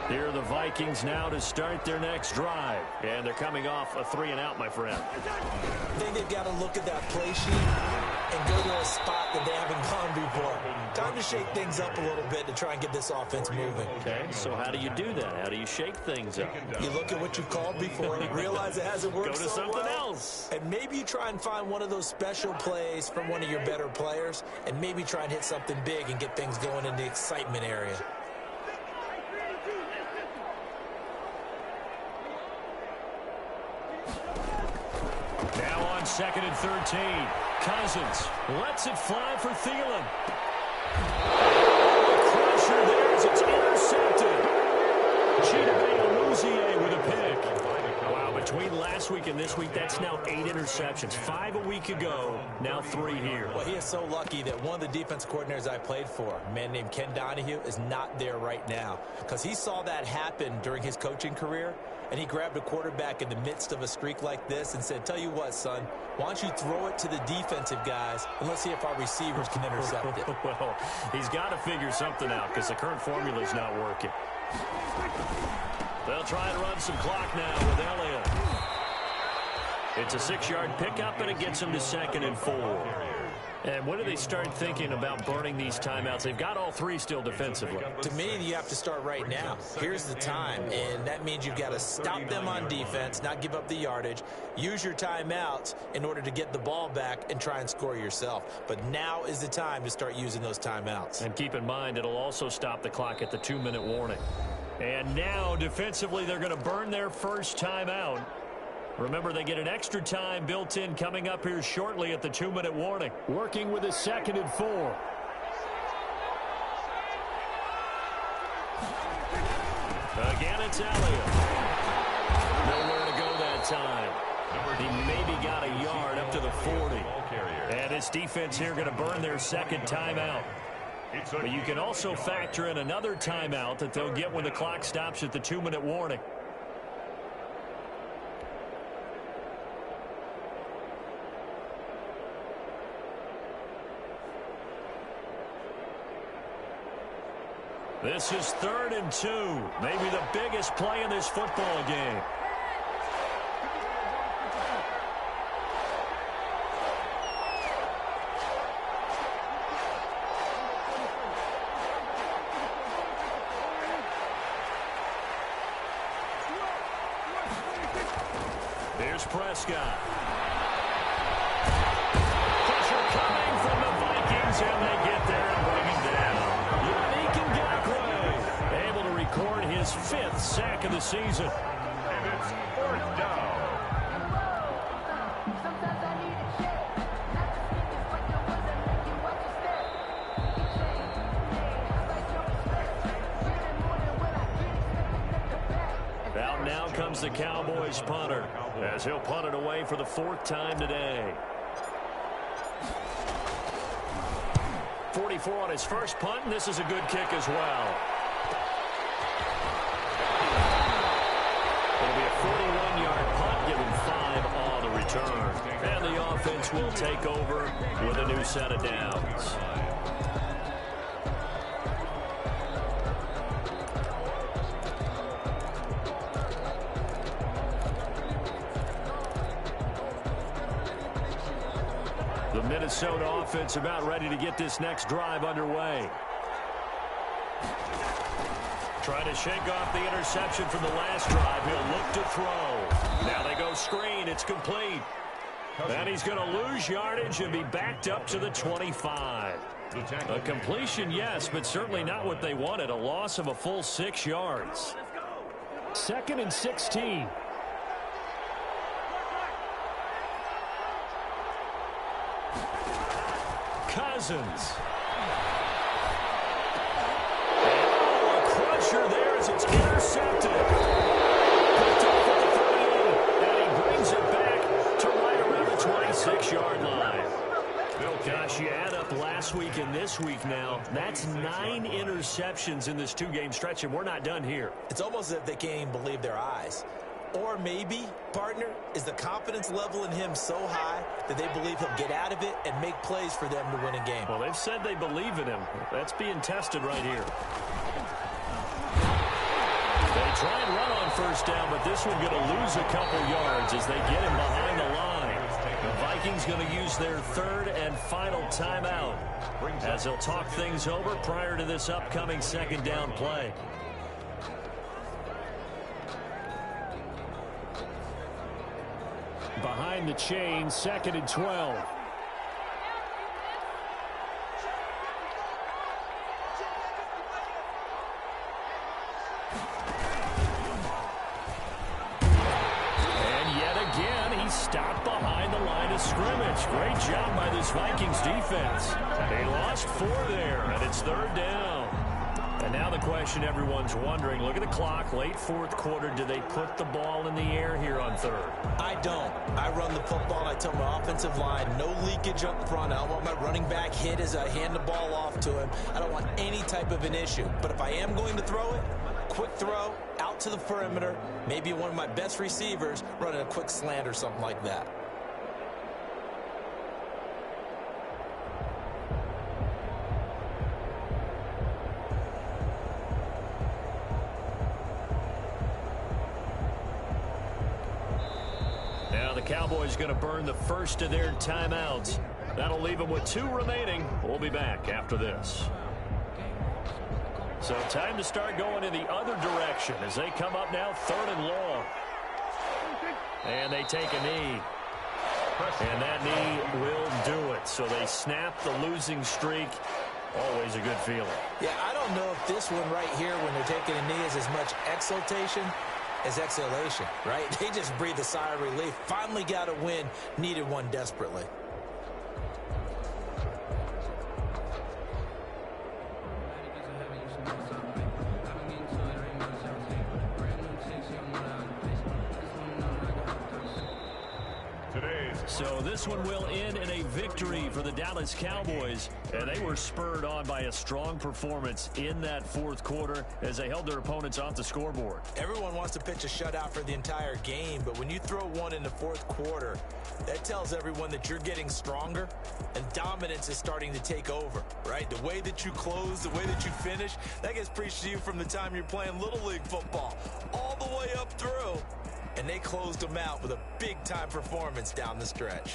Here are the Vikings now to start their next drive. And they're coming off a 3-and-out, my friend. I think they've got to look at that play sheet and go to a spot that they haven't gone before. Time to shake things up a little bit to try and get this offense moving. Okay, so how do you do that? How do you shake things up? You look at what you've called before, realize it hasn't worked Go to so something well, else. and maybe you try and find one of those special plays from one of your better players, and maybe try and hit something big and get things going in the excitement area. Now on 2nd and 13. Cousins lets it fly for Thielen. Crusher there as it's intercepted. Chidobe with a pick. Wow, between last week and this week, that's now 8 interceptions. 5 a week ago, now 3 here. Well, he is so lucky that one of the defense coordinators I played for, a man named Ken Donahue, is not there right now. Because he saw that happen during his coaching career, and he grabbed a quarterback in the midst of a streak like this and said, tell you what, son, why don't you throw it to the defensive guys, and let's see if our receivers can intercept it. Well, he's got to figure something out because the current formula is not working. They'll try and run some clock now with Elliott. It's a 6-yard pickup, and it gets him to 2nd and 4. And when do they start thinking about burning these timeouts? They've got all 3 still defensively. To me, you have to start right now. Here's the time, and that means you've got to stop them on defense, not give up the yardage, use your timeouts in order to get the ball back and try and score yourself. But now is the time to start using those timeouts. And keep in mind, it'll also stop the clock at the 2-minute warning. And now, defensively, they're going to burn their first timeout. Remember, they get an extra time built in coming up here shortly at the 2-minute warning. Working with a 2nd and 4. Again, it's Elliott. Nowhere to go that time. He maybe got a yard up to the 40. And this defense here going to burn their 2nd timeout. But you can also factor in another timeout that they'll get when the clock stops at the 2-minute warning. This is 3rd and 2. Maybe the biggest play in this football game. Here's Prescott. Pressure coming from the Vikings, and they get there and bring him down. Able to record his 5th sack of the season. And it's 4th down. Out now comes the Cowboys punter, as he'll punt it away for the 4th time today. 44 on his first punt, and this is a good kick as well. It'll be a 41-yard punt, giving 5 on the return. And the offense will take over with a new set of downs. The Minnesota offense about ready to get this next drive underway. Trying to shake off the interception from the last drive. He'll look to throw. Now they go screen. It's complete. And he's going to lose yardage and be backed up to the 25. A completion, yes, but certainly not what they wanted. A loss of a full 6 yards. 2nd and 16. Cousins. Oh, a crusher there as it's intercepted. Picked off at the 38, and he brings it back to right around the 26-yard line. Gosh, you add up last week and this week now, that's 9 interceptions in this 2-game stretch, and we're not done here. It's almost as if they can't even believe their eyes. Or maybe, partner, is the confidence level in him so high that they believe he'll get out of it and make plays for them to win a game. Well, they've said they believe in him. That's being tested right here. They try and run on first down, but this one going to lose a couple yards as they get him behind the line. The Vikings going to use their 3rd and final timeout as they'll talk things over prior to this upcoming 2nd down play. Behind the chain, 2nd and 12. Stopped behind the line of scrimmage. Great job by this Vikings defense. They lost 4 there, and it's 3rd down. And now the question everyone's wondering, look at the clock, late 4th quarter, do they put the ball in the air here on 3rd? I don't. I run the football, and I tell my offensive line, no leakage up front. I don't want my running back hit as I hand the ball off to him. I don't want any type of an issue. But if I am going to throw it, quick throw, out to the perimeter, maybe one of my best receivers running a quick slant or something like that. Now the Cowboys going to burn the first of their timeouts. That'll leave them with 2 remaining. We'll be back after this. So time to start going in the other direction as they come up now 3rd and long. And they take a knee. And that knee will do it. So they snap the losing streak. Always a good feeling. Yeah, I don't know if this one right here when they're taking a knee is as much exultation as exhalation, right? They just breathe a sigh of relief. Finally got a win. Needed one desperately. So this one will end in a victory for the Dallas Cowboys. And they were spurred on by a strong performance in that 4th quarter as they held their opponents off the scoreboard. Everyone wants to pitch a shutout for the entire game, but when you throw one in the 4th quarter, that tells everyone that you're getting stronger and dominance is starting to take over, right? The way that you close, the way that you finish, that gets preached to you from the time you're playing Little League football all the way up through. And they closed them out with a big-time performance down the stretch.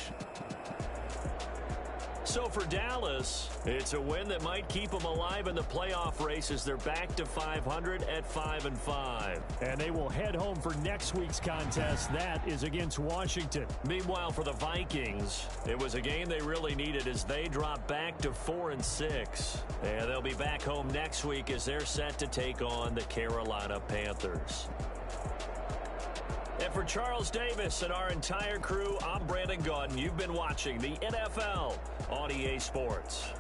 So for Dallas, it's a win that might keep them alive in the playoff race as they're back to 500 at 5-5. And they will head home for next week's contest. That is against Washington. Meanwhile, for the Vikings, it was a game they really needed as they drop back to 4-6. And they'll be back home next week as they're set to take on the Carolina Panthers. And for Charles Davis and our entire crew, I'm Brandon Gaudin. You've been watching the NFL on EA Sports.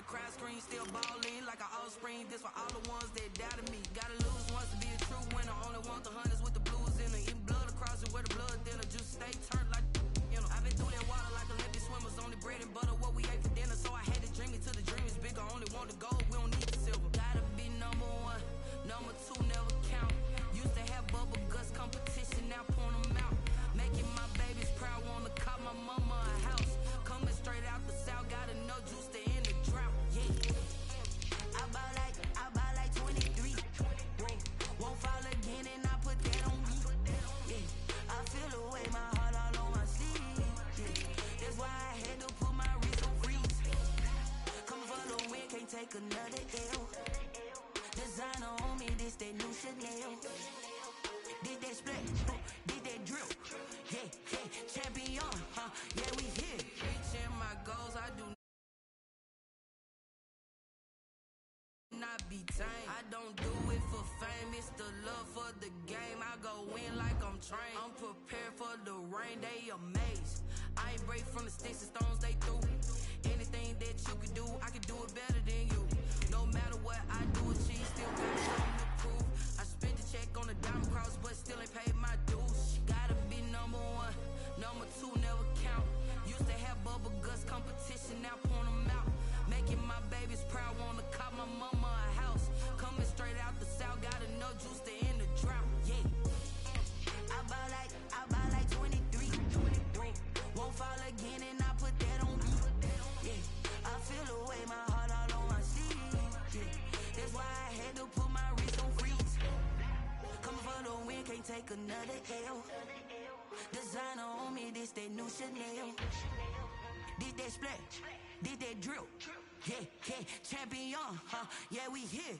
the crowd screen, still ballin' like an offspring. This for all the ones that doubted me. Gotta lose once to be a true winner. Only want the hunters with the blues in it. Eating blood across it where the blood thinner. Just stay turned like, you know. I've been through that water like Olympic swimmers. Only bread and butter what we ate for dinner. So I had to dream it till the dream is bigger. Only want the gold, we don't need the silver. Gotta be number one, number two never count. Used to have bubble guts competition, now point them out. Making my babies proud, wanna call my mama a house. Coming straight out the south, got enough juice to end the drought. Yeah, I buy like 23. Won't fall again and I put that on me. Yeah, I feel the way, my heart all on my sleeve. Yeah, that's why I had to put my wrist on freeze. Coming for the win, can't take another L. Designer on me, this that new Chanel. Did that split, did that drill. Yeah, champion, yeah, we here. Reaching my goals, I do not be tamed. I don't do it for fame, it's the love for the game. I go in like I'm trained. I'm prepared for the rain, they amazed. I ain't break from the sticks and stones they threw. Anything that you can do, I can do it better than you. No matter what I do, achieve, still got something to prove. I spent the check on the diamond cross, but still ain't paid my dues. Gotta be number one, number two never count. Used to have bubble guts competition, now point them out. Making my babies proud, wanna call my mama a house. Coming straight out the south, got enough juice to end the drought. Yeah, I buy like 23. Won't fall again and I put that on me. Yeah, I feel the way, my heart all on my sleeve. Yeah, that's why I had to put my wrist on freeze. Coming for the win, can't take another L. Designer on me, this that new Chanel. Did that split, did that drill. Yeah, champion, yeah, we here.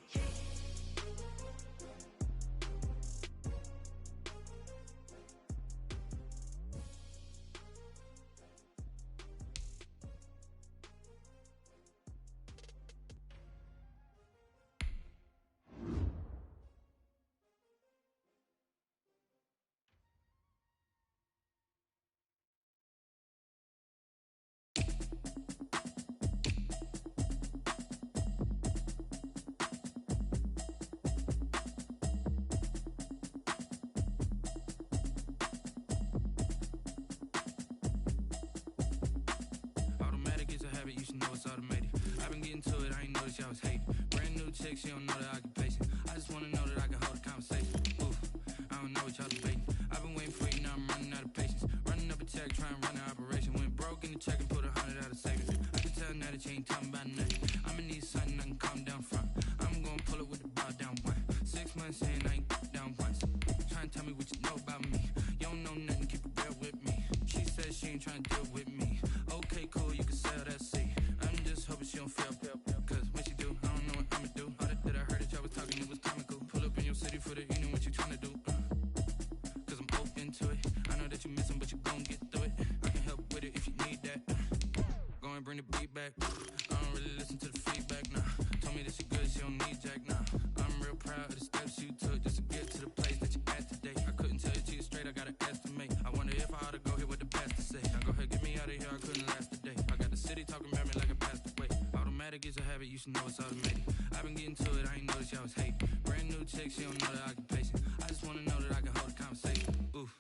You should know it's automated. I've been getting to it, I ain't noticed y'all was hating. Brand new chick, she don't know the occupation. I just wanna know that I can hold a conversation. Oof, I don't know what y'all debating. I've been waiting for you, now I'm running out of patience. Running up a check, trying to run an operation. Went broke in the check and put 100 out of savings. I can tell now that you ain't talking about nothing. I'ma need something I can calm down from. I'm gonna pull it with the bar down one. 6 months in, I ain't down once. Trying to tell me what you know about me. You don't know nothing, keep it real with me. She said she ain't trying to deal with me. Okay, cool, you can sell that seat. I'm just hoping she don't fail. Cause when she do, I don't know what I'ma do. All that I heard that y'all was talking, it was comical. Pull up in your city for the evening, what you trying to do? Cause I'm open to it. I know that you missing, but you gon' get through it. I can help with it if you need that. Go and bring the beat back. I don't really listen to the feedback, nah. Told me that she good, she don't need jack, nah. I'm real proud of the steps you took just to get to the place that you at today. I couldn't tell you to you straight, I gotta estimate. I wonder if I ought to go here with the pastor say. Now go ahead, get me out of here, I couldn't last a day. I got the city talking about me like I passed away. Automatic is a habit, you should know it's automated. I've been getting to it, I ain't noticed y'all was hating. Brand new chick, she don't know the occupation. I just wanna know that I can hold a conversation. Oof,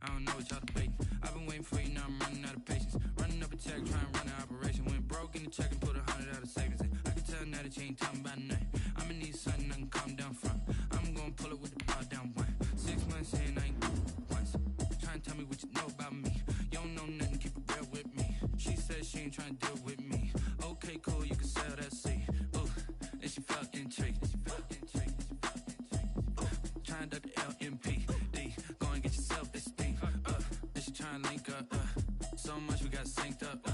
I don't know what y'all debating. I've been waiting for you, now I'm running out of patience. Running up a check, trying to run an operation. Went broke in the check and put 100 out of savings. I can tell now that you ain't talking about nothing. I'ma need something I can calm down from. I'm gonna pull it with the bar down one. 6 months in, I ain't once. Trying to tell me what you know about me. You don't know nothing, keep it real with me. She said she ain't trying to deal with me. Okay, cool, you can sell that seat. Ooh, and she felt intrigued. Trying to duck the LMPD. Go and get your self-esteem. And she trying to link up. So much we got synced up.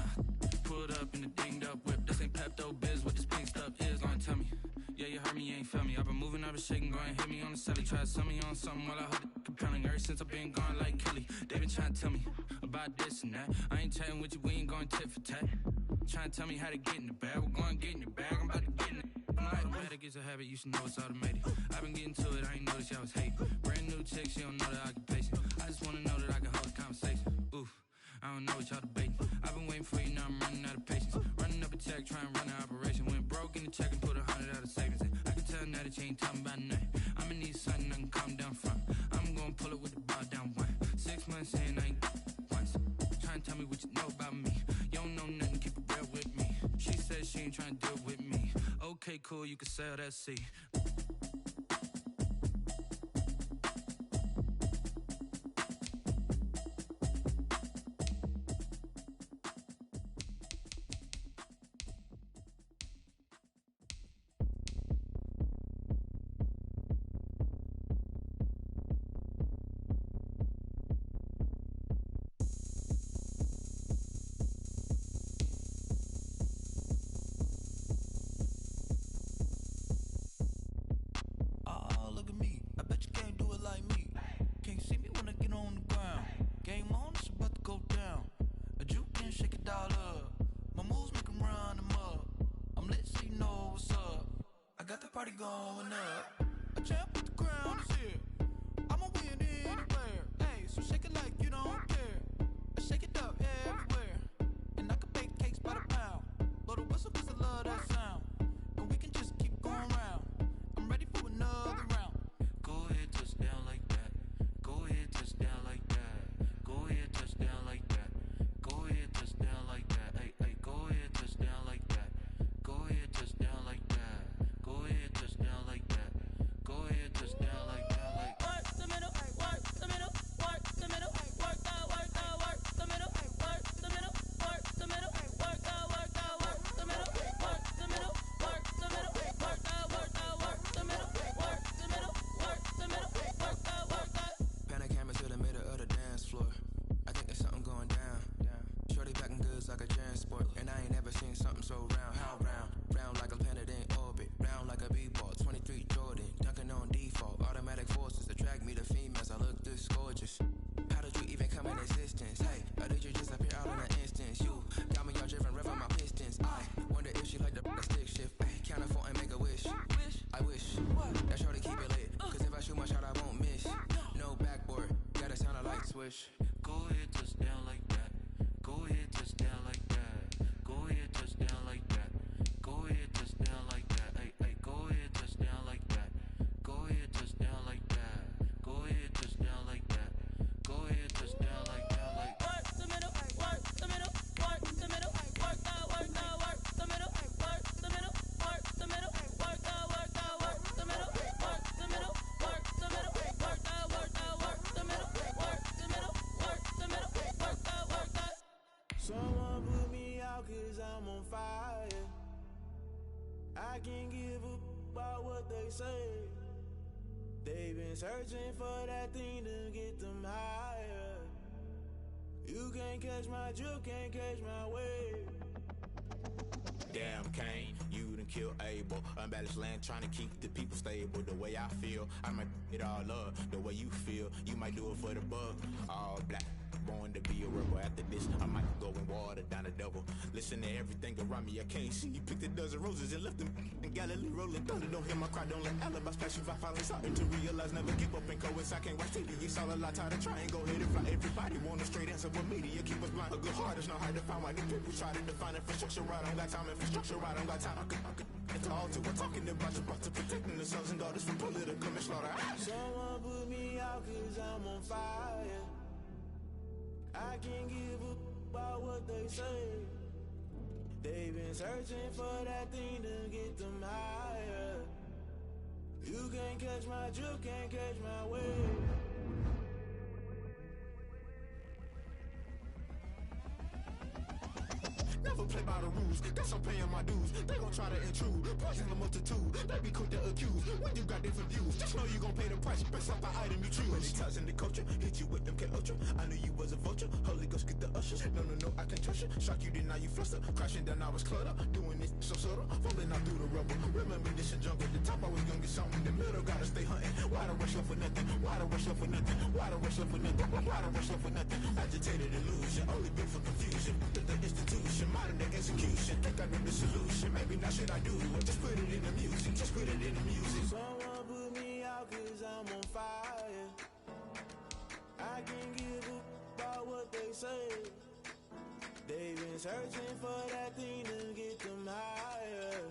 Pulled up in the dinged up whip. This ain't Pepto-Biz, what this pink stuff is. Gonna tell me. Yeah, you heard me, you ain't felt me. I've been moving, I've been shaking, go and hit me on the celly. Try to sell me on something while I hold it compelling. Ever since I've been gone like Kelly, they been trying to tell me about this and that. I ain't chatting with you, we ain't going tit for tat. Trying to tell me how to get in the bag, we're going to get in the bag, I'm about to get in it. Automatic is a habit, you should know it's automated. I've been getting to it, I ain't noticed y'all was hating. Brand new chick, she don't know the occupation. I just wanna know that I can hold a conversation. Oof, I don't know what y'all debating. I've been waiting for you, now I'm running out of patience. Running up a check, trying to run an operation. Went check and put 100 out of savings in. I can tell now that you ain't talking about nothing. I'ma need something I can calm down from. I'm gonna pull it with the bar down one. 6 months in, I ain't once. Trying to tell me what you know about me. You don't know nothing, keep it real with me. She said she ain't trying to deal with me. Okay, cool, you can sell that seat. Going up, a champ with the crown is here. I'ma win anywhere. Hey, so shake it like you don't care. I shake it up everywhere. And I can bake cakes by the pound. Blow the whistle 'cause I love that sound. And we can just keep going round. I'm ready for another round. Go ahead, touch down like that. Go ahead, touch down like that. Go ahead, touch down like that. Go ahead, touch down like that. Hey, hey, go ahead, touch down like that. Go ahead, touch down like that. Go ahead, touch down like that. Go ahead, touch down like that. Like work the middle, work the middle, work the middle, work the middle, work the middle, work the middle, work the middle, work the middle, work the middle, work the middle, work the middle, work the middle, work the. Panic camera to the middle of the dance floor. I think there's something going down. Shorty packing goods like a transport, and I ain't never seen something so round. How round? Round like a planet in orbit, round like a b-ball. 23 Jordan, dunking on default. Automatic forces attract me to females. I look this gorgeous. How did you even come in existence? Hey, or did you just appear out in an instance? You got me all driven, revving my pistons. I wonder if she like the stick shift. Hey, count a 4 and make a wish. I wish that shorty keep it lit, 'cause if I shoot my shot, I won't miss. No backboard, gotta sound a light switch. go ahead, touch down like that. Go ahead, touch down like that. Go ahead, touch down like that. Go ahead, touch down like that. Hey, hey, go ahead, touch down like that. Go ahead, touch down like that. Go ahead, touch down like that. Go ahead, touch down like that. Like Work the middle, work the middle, work the middle, work the middle, work the middle, work the middle, work the middle, work the middle, work the middle, work the middle, work the middle, work the middle, work the middle, work the. Someone put me out 'cause I'm on fire. I can't give up about what they say. They've been searching for that thing to get them higher. You can't catch my drift, can't catch my wave. Damn, Kane, you done killed Abel. Unbalanced land, trying to keep the people stable. The way I feel, I might it all up. The way you feel, you might do it for the bug. All black, born to be a rebel. After this, I might go and water down the devil. Listen to everything around me, I can't see. You picked a dozen roses and left them in Galilee rolling thunder. Don't hear my cry, don't let alibis pass you by. Finally starting to realize, never give up and coincide. Can't watch TV, it's all a lot. Tired of trying, go ahead and fly. Everybody want a straight answer with media. Keep us blind, a good heart is not hard to find. Why the people try to define infrastructure right? I don't got time, infrastructure right, I don't got time. I could get to altar. We're talking about your brother, protecting the sons and daughters from political manslaughter. Someone put me out 'cause I'm on fire. I can't give up about what they say. They've been searching for that thing to get them higher. You can't catch my drift, can't catch my wave. Never play by the rules, guess I'm paying my dues. They gon' try to intrude, poison the multitude. They be quick to accuse, when you got different views. Just know you gon' pay the price, based off the item you choose. Many times in the culture, hit you with them K-Ultra. I knew you was a vulture, Holy Ghost get the ushers. No, I can trust you. Shock you, then now you fluster. Crashing down, I was cluttered. Doing this so subtle, falling out through the rubble. Remember this in jungle, the top I was gonna get something. The middle gotta stay hunting. Why the rush up for nothing? Why the rush up for nothing? Why the rush up for nothing? Why the rush up for nothing? Agitated illusion, only built for confusion. The institution, modern day execution. Think I know the solution. Maybe now should I do it? Just put it in the music. Just put it in the music. Someone put me out 'cause I'm on fire. I can't give up about what they say. They've been searching for that thing to get them higher.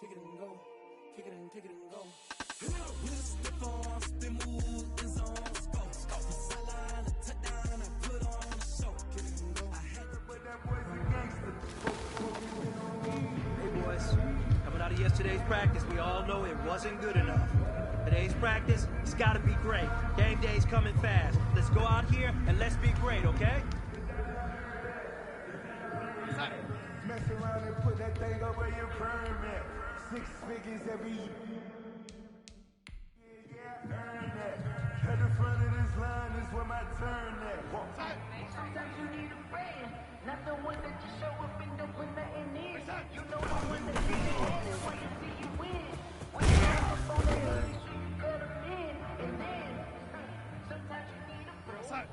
kick it and go, kick it and go. Step on, spin move, and zone, scope. From sideline to touchdown, I put on the show. Kick it and go. I had to put that boy's a gangster. Hey boys, coming out of yesterday's practice, we all know it wasn't good enough. Today's practice, it's gotta be great. Game day's coming fast. Let's go out here and let's be great, okay? Mess around and put that thing over your permit. 6 figures every year. Yeah, earn that. At the front of this line is where my turn at. Sometimes you need a friend, not the one that you show up and don't put nothing in. You know the one that you had and want to see you win. When you come up on the money, so you cut them in. And then, sometimes you need a friend.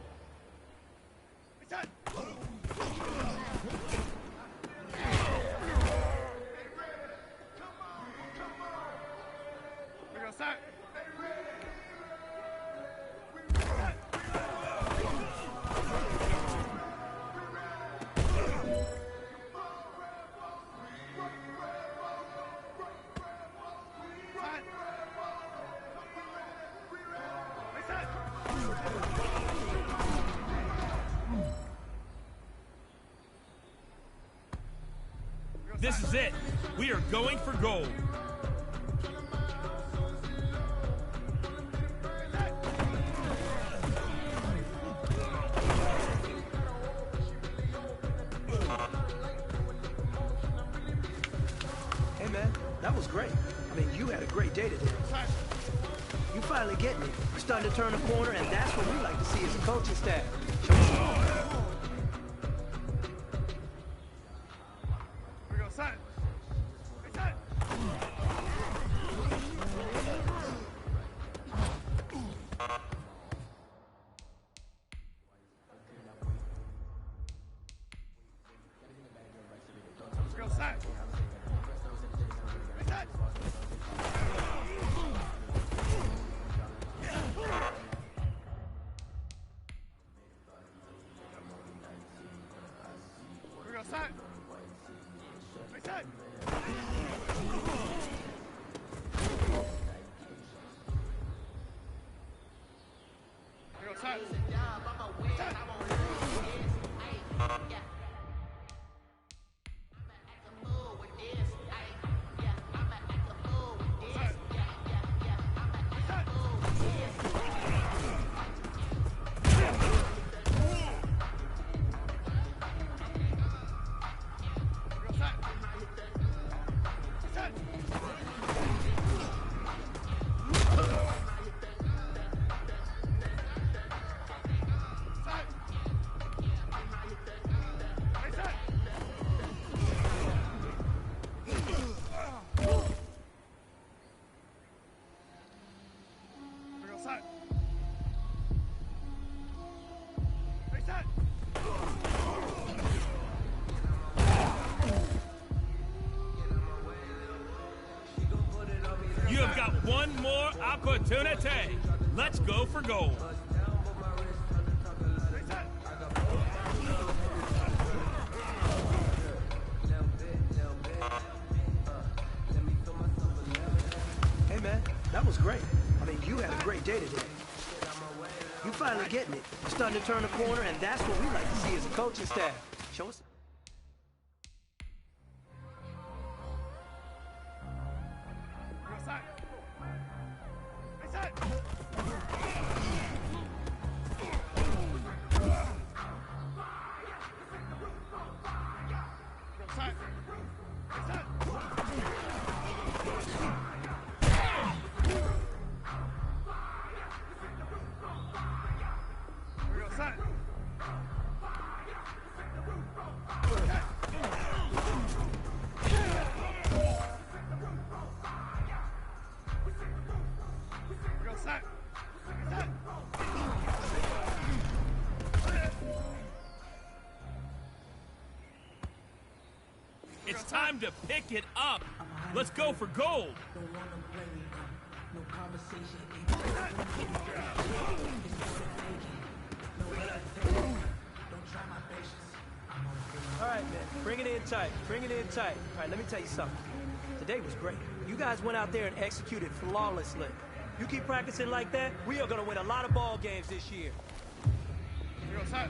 This is it. We are going for gold. Hey man, that was great. I mean, you had a great day today. You finally getting it. You're starting to turn a corner, and that's what we like to see as a coaching staff. Show us. You have got one more opportunity. Let's go for gold. Hey man, that was great. I mean, you had a great day today. You finally getting it. You're starting to turn a corner, and that's what we like to see as a coaching staff. Show us. It's time to pick it up. Let's go for gold. All right, man. Bring it in tight. Bring it in tight. All right, let me tell you something. today was great. You guys went out there and executed flawlessly. You keep practicing like that, we are going to win a lot of ball games this year. Here goes that.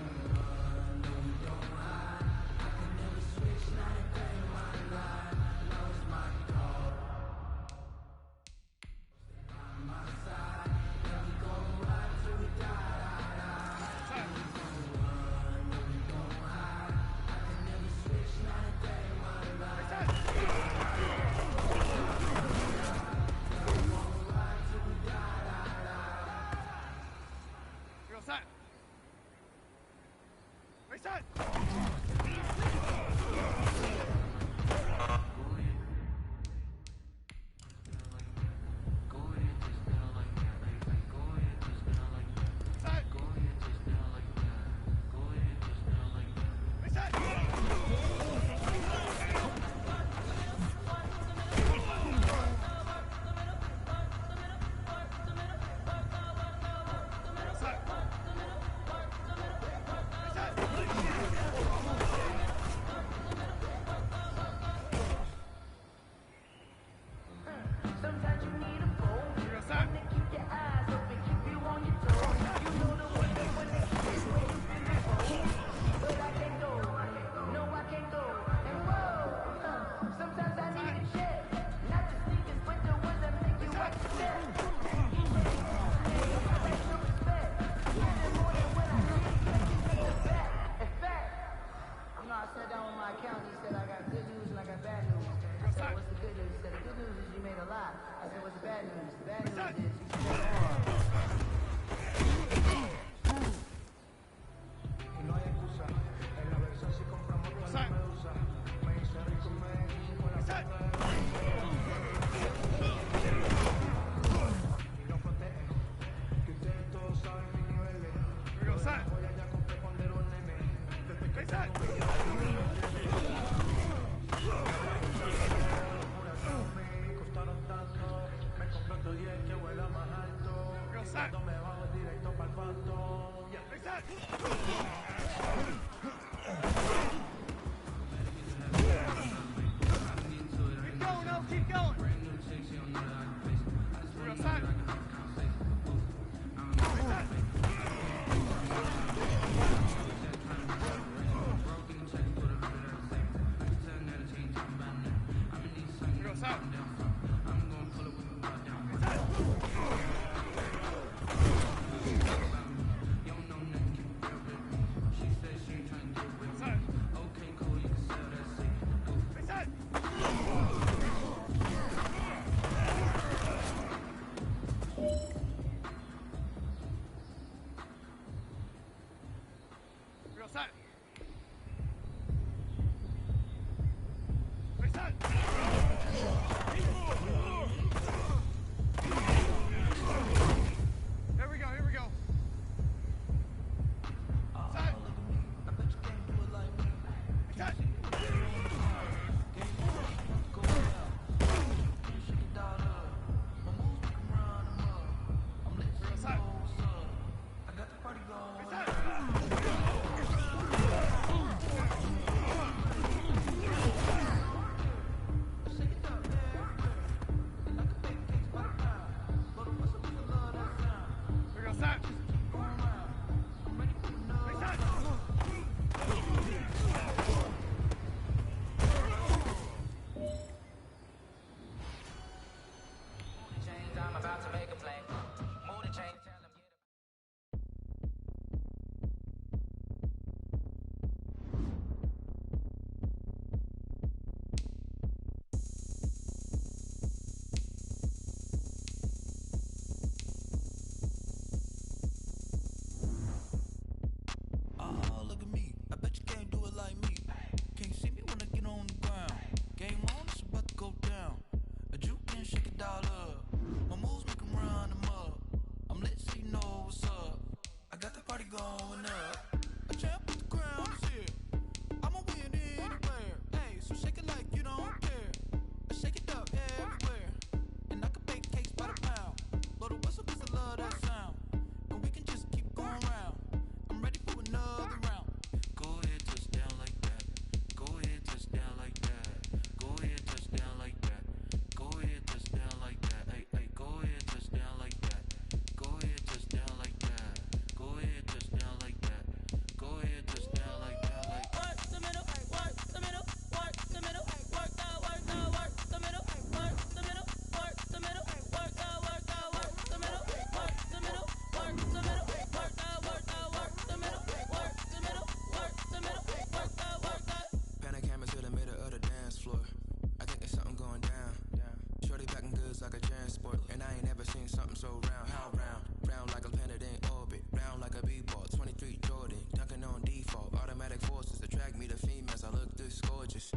sport, and I ain't never seen something so round. How round? Round like a planet in orbit, round like a b-ball. 23 Jordan, dunking on default. Automatic forces attract me to females. I look this gorgeous.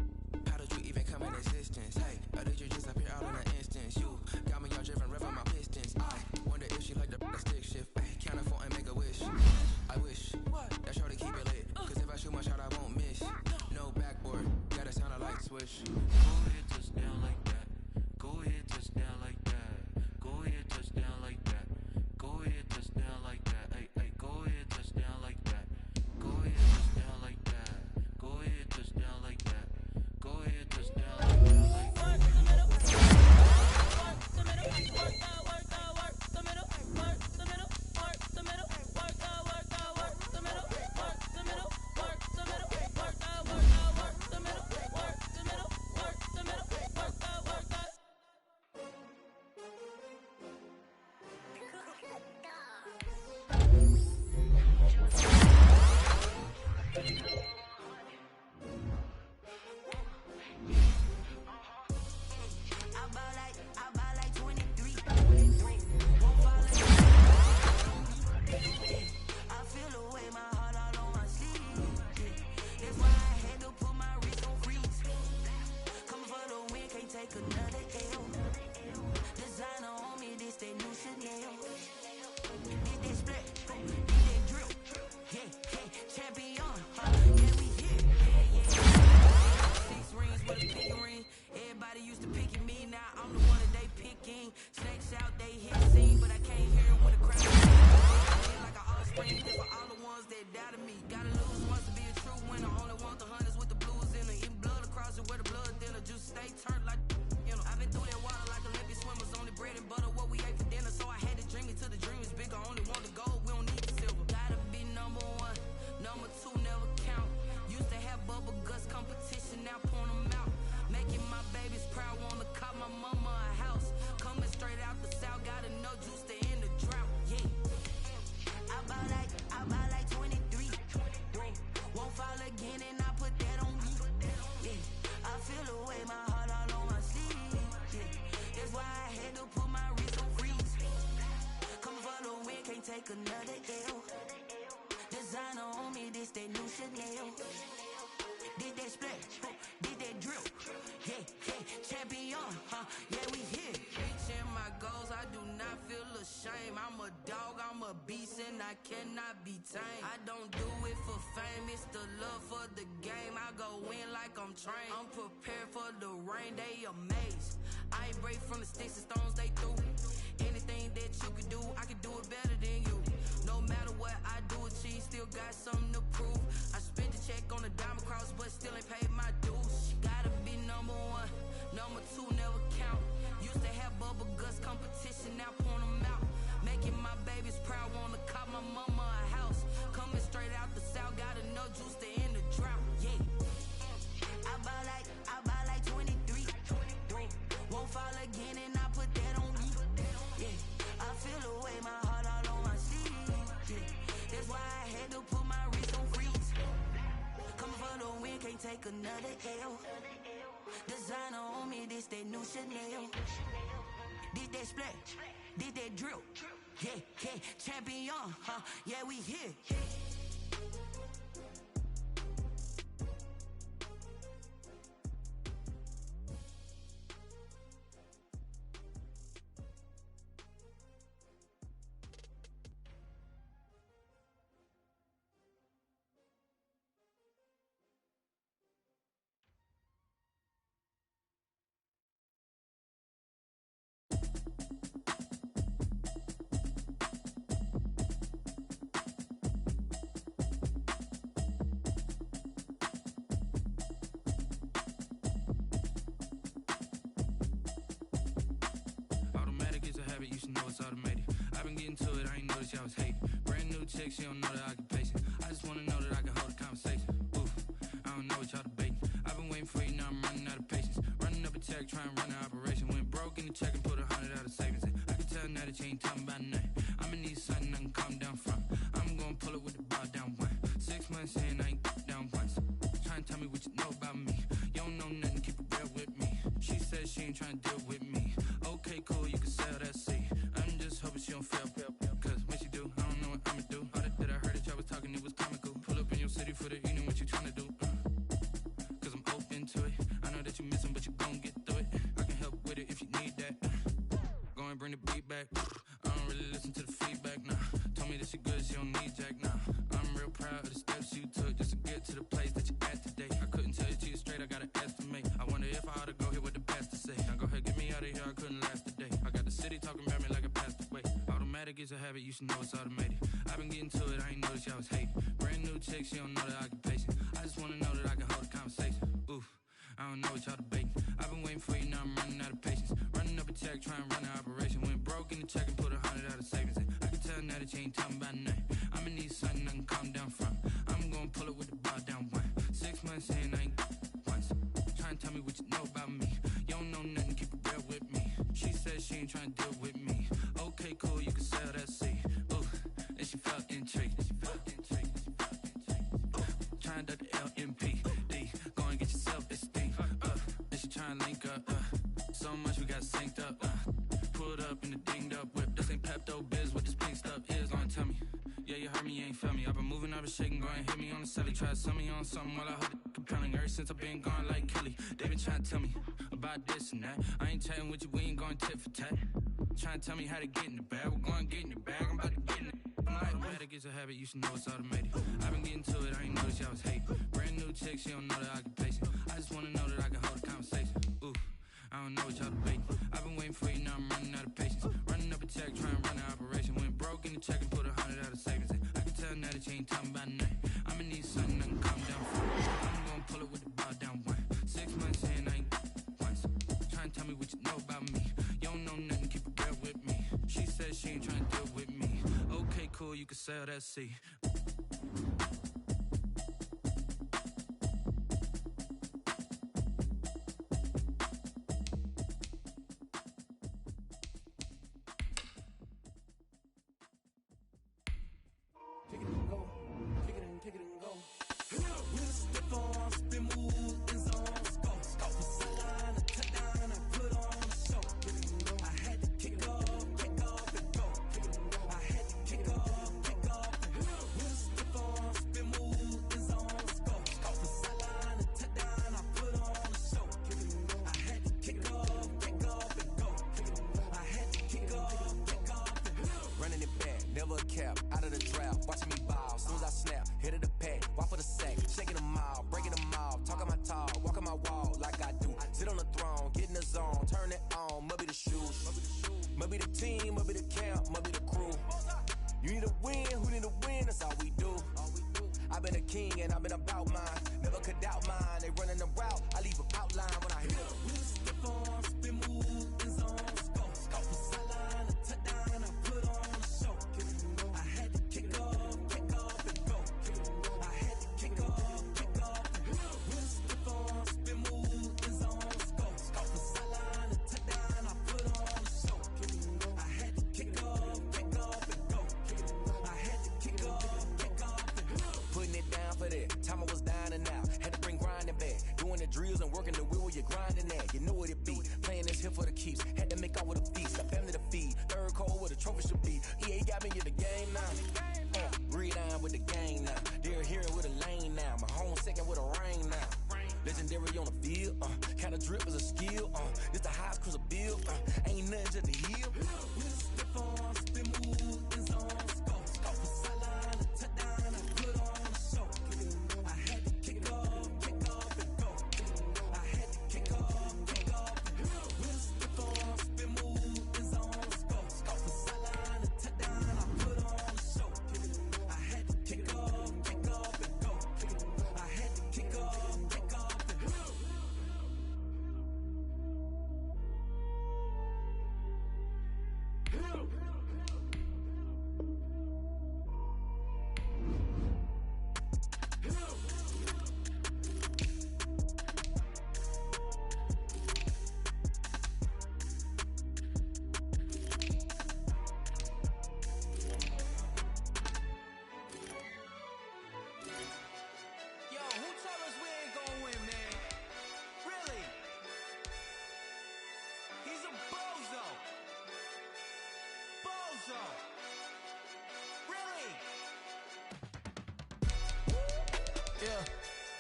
How did you even come in existence? Hey, or did you just appear out in an instance? You got me all driven, revving my pistons. I wonder if she like the stick shift. Hey, count a 4 and make a wish. I wish that shorty keep it lit, cause if I shoot my shot, I won't miss. No backboard, gotta sound a light switch. Go ahead, touchdown like that. Go ahead, touchdown like that. Go ahead, touchdown like that. Go ahead, touchdown like that. Hey, hey, go ahead, touchdown like that. Go ahead, touchdown like that. Go ahead, touchdown like that. Go ahead, touchdown like that. Another L. Designer on me, this that new Chanel. Did that splash, did that drill. Yeah, yeah, champion, yeah, we here. Reaching my goals, I do not feel ashamed. I'm a dog, I'm a beast, and I cannot be tamed. I don't do it for fame, it's the love for the game. I go in like I'm trained. I'm prepared for the rain, they amazed. I ain't break from the sticks and stones they threw. Anything that you can do, I can do it better than you. No matter what I do, achieve, still got something to prove. I spent the check on the diamond cross, but still ain't paid my dues. Gotta be number one, number two never count. Used to have bubble guts competition, now point them out. Making my babies proud, wanna cop my mama a house. Coming straight out the south, got enough juice to end the drought. Yeah. I buy like 23. Won't fall again, and I put that on me. Yeah, I feel away, my heart all on my sleeve. Yeah, that's why I had to put my wrist on freeze. Coming for the win, can't take another L. Designer on me, this that new Chanel. Did that splash, did that drill. Yeah, yeah, champion, yeah, we here. You should know it's automated. I've been getting to it, I ain't noticed y'all was hating. Brand new chick, she don't know the occupation. I just wanna know that I can hold a conversation. Oof, I don't know what y'all debating. I've been waiting for you, now I'm running out of patience. Running up a check, trying to run an operation. Went broke in the check and put 100 out of savings. I can tell now that you ain't talking about nothing. I'ma need something I can calm down from. I'm gonna pull it with the ball down one. 6 months in, I ain't down once. Trying to tell me what you know about me. You don't know nothing, keep it real with me. She said she ain't trying to deal with me. Okay, cool, you can sell that. bring the beat back. I don't really listen to the feedback, nah. Told me that she good, she don't need Jack, nah. I'm real proud of the steps you took just to get to the place that you at today. I couldn't tell you to you straight, I gotta estimate. I wonder if I ought to go here with the best to say. Now go ahead, get me out of here, I couldn't last a day. I got the city talking about me like I passed away. Automatic is a habit, you should know it's automated. I've been getting to it, I ain't noticed y'all was hating. Brand new chick, she don't know the occupation. I just wanna know that I can hold a conversation. Oof, I don't know what y'all debating. I've been waiting for you, now I'm running out of patience. Running up a check, trying to run an operation. Went broke in the check and put 100 out of savings in. I can tell now that you ain't talking about nothing. I'ma need something I can calm down from. I'm gonna pull it with the bow down one. 6 months in, I ain't once. Trying to tell me what you know about me. You don't know nothing, keep it real with me. She said she ain't trying to deal with me. Okay, cool, you can sell that seed. Ooh, and she felt intrigued. Trying to duck the LMPD. Go and get yourself esteem. And she trying to link up. So much we got synced up. Pulled up in the dinged up whip. This ain't Pepto Biz, what this pink stuff is. Don't tell me. Yeah, you heard me, you ain't felt me. I've been moving, I've been shaking, go and hit me on the celly. Try to sell me on something while I hold it compelling. Ever since I've been gone like Kelly, they been trying to tell me about this and that. I ain't chatting with you, we ain't going tit for tat. Trying to tell me how to get in the bag. We're going to get in the bag, I'm about to get in it. Automatic is a habit, you should know it's automated. I've been getting to it, I ain't noticed y'all was hating. Brand new chick, she don't know the occupation. I just wanna know that I can hold a conversation. Ooh, I don't know what y'all debating. I've been waiting for you, now I'm running out of patience. Running up a check, trying to run an operation. Went broke in the check and put 100 out of savings in. I can tell now that you ain't talking about nothing. I'ma need something I can calm down from. I'm gonna pull it with the bow down one. 6 months in, I ain't once. Trying to tell me what you know about me. You don't know nothing, keep it real with me. She said she ain't trying to deal with me. Okay, cool, you can sell that seed.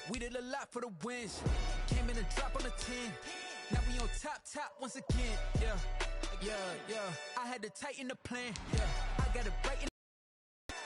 We did a lot for the wins. Came in and dropped on the 10. Now we on top once again. Yeah. I had to tighten the plan. Yeah, I got it right in.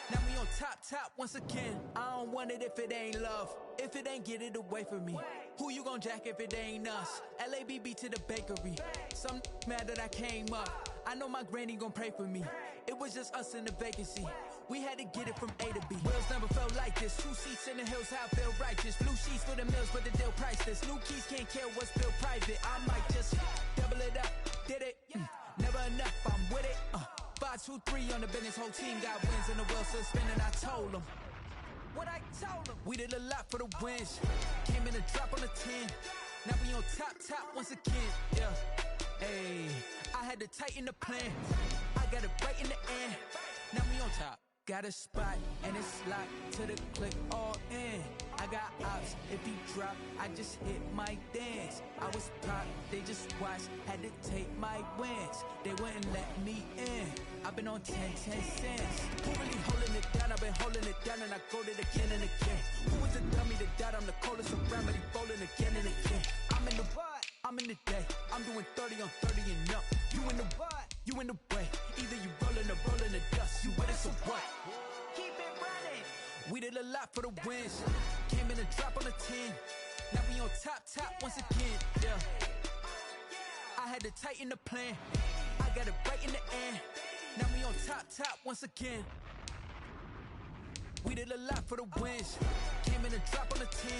Now we on top once again. I don't want it if it ain't love. If it ain't, get it away from me. Who you gon' jack if it ain't us? LABB to the bakery. Some mad that I came up. I know my granny gon' pray for me. It was just us in the vacancy. We had to get it from A to B. Wheels never felt like this. 2 seats in the hills, how I feel righteous. Blue sheets for the mills, but the deal priceless. New keys can't care what's built private. I might just double it up. Did it? Never enough, I'm with it. 5, 2, 3 on the business, whole team got wins and the wheels still spinning. I told them what I told them. We did a lot for the wins. Came in a drop on the 10. Now we on top once again. Yeah, hey, I had to tighten the plan. I got it right in the end. Now we on top. Got a spot and it's locked to the click all in. I got ops, if he drop, I just hit my dance. I was pop, they just watched, had to take my wins. They wouldn't let me in. I've been on 10 cents. Who really holding it down? I've been holding it down and I go it again and again. Who was the dummy that died? I'm the coldest around, but he rolling again and again. I'm in the what? I'm in the day. I'm doing 30 on 30 and up. You in the what? You in the way. Either you rolling or rolling the dust. You with us or what? Keep it running. We did a lot for the wins. Came in a drop on the 10. Now we on top once again. Yeah. I had to tighten the plan. I got it right in the end. Now we on top once again. We did a lot for the wins. Came in a drop on the 10.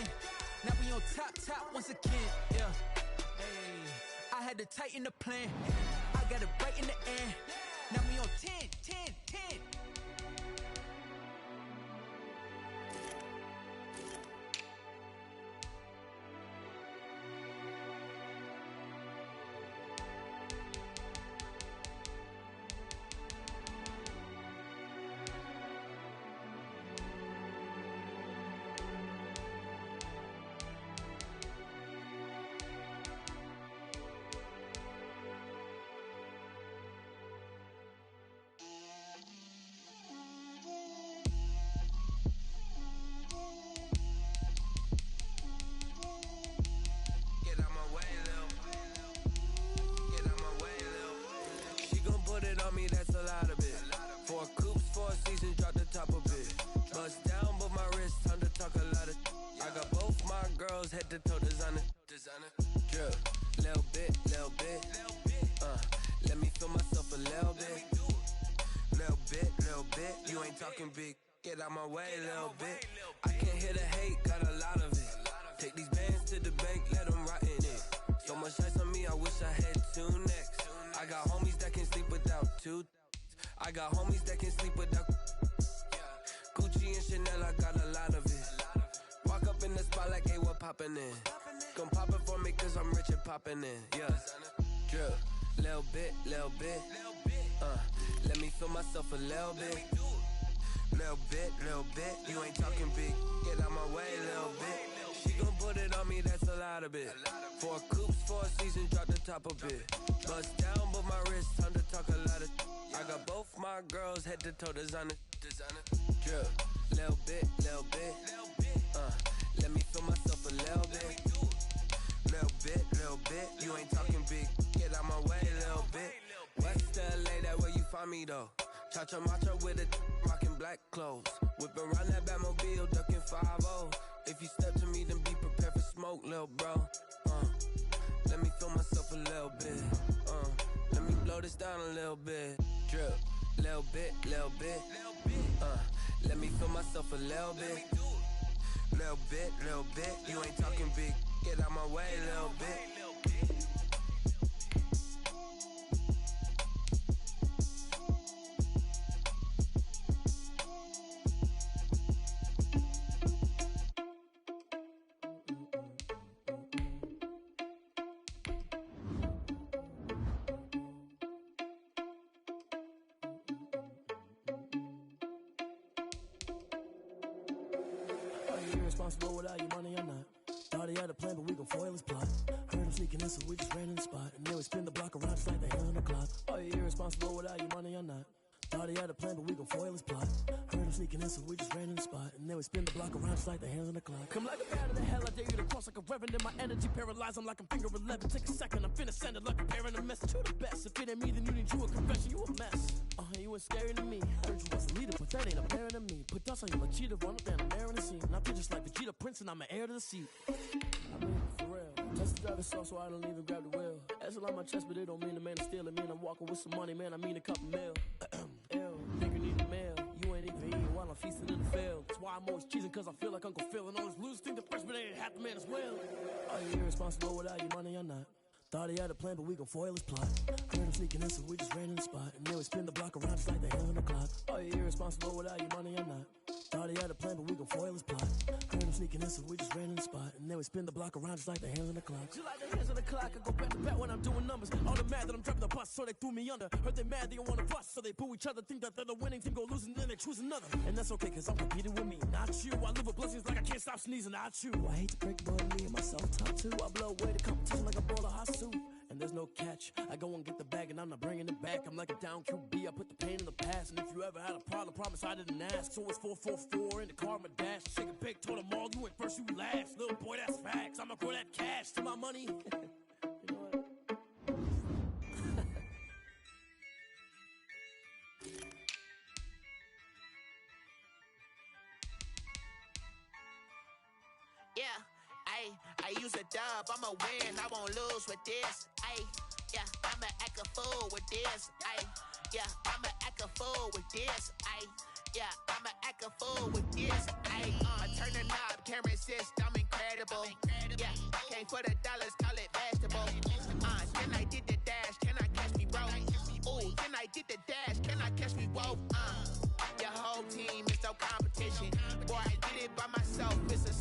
Now we on top once again. Yeah. Hey, I had to tighten the plan. I got it right in the end. Now we on 10. That's a lot of it. 4 coops, 4 seasons, drop the top of it. Bust down, but my wrist, time to talk a lot of. I got both my girls head to toe designer. Drip, little bit. Let me feel myself a little bit. Little bit. You ain't talking big. Get out my way, little bit. I can't hear the hate, got a lot of it. Take these bands to the bank, let them rot in it. So much ice on me, I wish I had 2 necks. I got homies that can sleep without 2. I got homies that can sleep without. Gucci and Chanel, I got a lot of it. Walk up in the spot like, hey, what poppin' in? Gon' pop it for me cause I'm rich and poppin' in. Yeah, drip, little bit. Let me feel myself a little bit. Little bit. You ain't talking big. Get out my way, little bit. She gon' put it on me, that's a lot of it. 4 coops, 4 seasons, drop the top of it. Bust down, but my wrist, time to talk a lot of. I got both my girls head to toe designer. Drip, little bit. Let me feel myself a little bit. Little bit. You ain't talking big. Get out my way, little bit. West LA, that where you find me though. Chacha macha with a rockin' black clothes. Whip around that Batmobile, ducking 5-0. If you step to me, then be prepared for smoke, lil' bro. Let me feel myself a little bit. Let me blow this down a little bit. Drip, little bit. Let me feel myself a little bit. Little bit. You ain't talking big. Get out my way, little bit. Irresponsible without your money or not. Thought he had a plan, but we gon' foil his plot. Heard him sneaking in, so we just ran in the spot. And then we spin the block around just like the hand on the clock. Are you irresponsible without your money or not? Thought he had a plan, but we gon' foil his plot. Heard him sneaking in, so we just ran in the spot. And then we spin the block around just like the hands on the clock. Come like a bat of the hell, I dare you to cross like a reverend. In my energy paralyzed, I'm like I'm finger 11. Take a second, I'm finna send it like a parent. A message to the best. If it ain't me, then you need you a confession. You a One ain't a bear than me. Put dust on you like cheetah, run up and I'm airing the scene. And I feel just like Vegeta Prince and I'm an heir to the seat. I mean, for real. Test the driver's sauce so I don't even grab the wheel. That's on my chest, but it don't mean the man is stealing. Mean I'm walking with some money, man. I mean a couple mil. Ew, think you need a mail. You ain't even eating while I'm feasting in the field. That's why I'm always cheesing, cause I feel like Uncle Phil. And all those losers think the freshman ain't half the man as well. Are you irresponsible without your money or not? Thought he had a plan, but we gon' foil his plot. Heard him sneaking in, so we just ran in the spot. And then we spin the block around just like the hell in the clock. Are you irresponsible without your money or not? Thought he had a plan, but we gon' foil his plot. Heard him sneaking in, so we just ran in the spot. And then we spin the block around just like the hands on the clock. Just like the hands on the clock, I go back to back when I'm doing numbers. All the mad that I'm driving the bus, so they threw me under. Heard they mad, they don't wanna bust, so they boo each other. Think that they're the winning team, go losing, then they choose another. And that's okay, cause I'm competing with me, not you. I live with blessings like I can't stop sneezing, not you. I hate to break the ball, me and myself top two. I blow away the competition like a bowl of hot soup. And there's no catch. I go and get the bag and I'm not bringing it back. I'm like a down QB, I put the pain in the past. And if you ever had a problem, promise I didn't ask. So it's 444 in the car, my dash. Shake a big, told them all, you went first, you last. Little boy, that's facts. I'ma grow that cash to my money. You know what? Yeah, I use a dub, I'ma win, I won't lose with this. Yeah, I'ma act a fool with this. Yeah, I'ma act a fool with this. Yeah, I'ma act a fool with this. I turn the knob, can't resist, I'm incredible. Yeah, came for the dollars, call it vegetable. Then I did the dash, can I catch me, bro? Ooh, then I did the dash, can I catch me, whoa? Your whole team is no competition. Boy, I did it by myself, it's a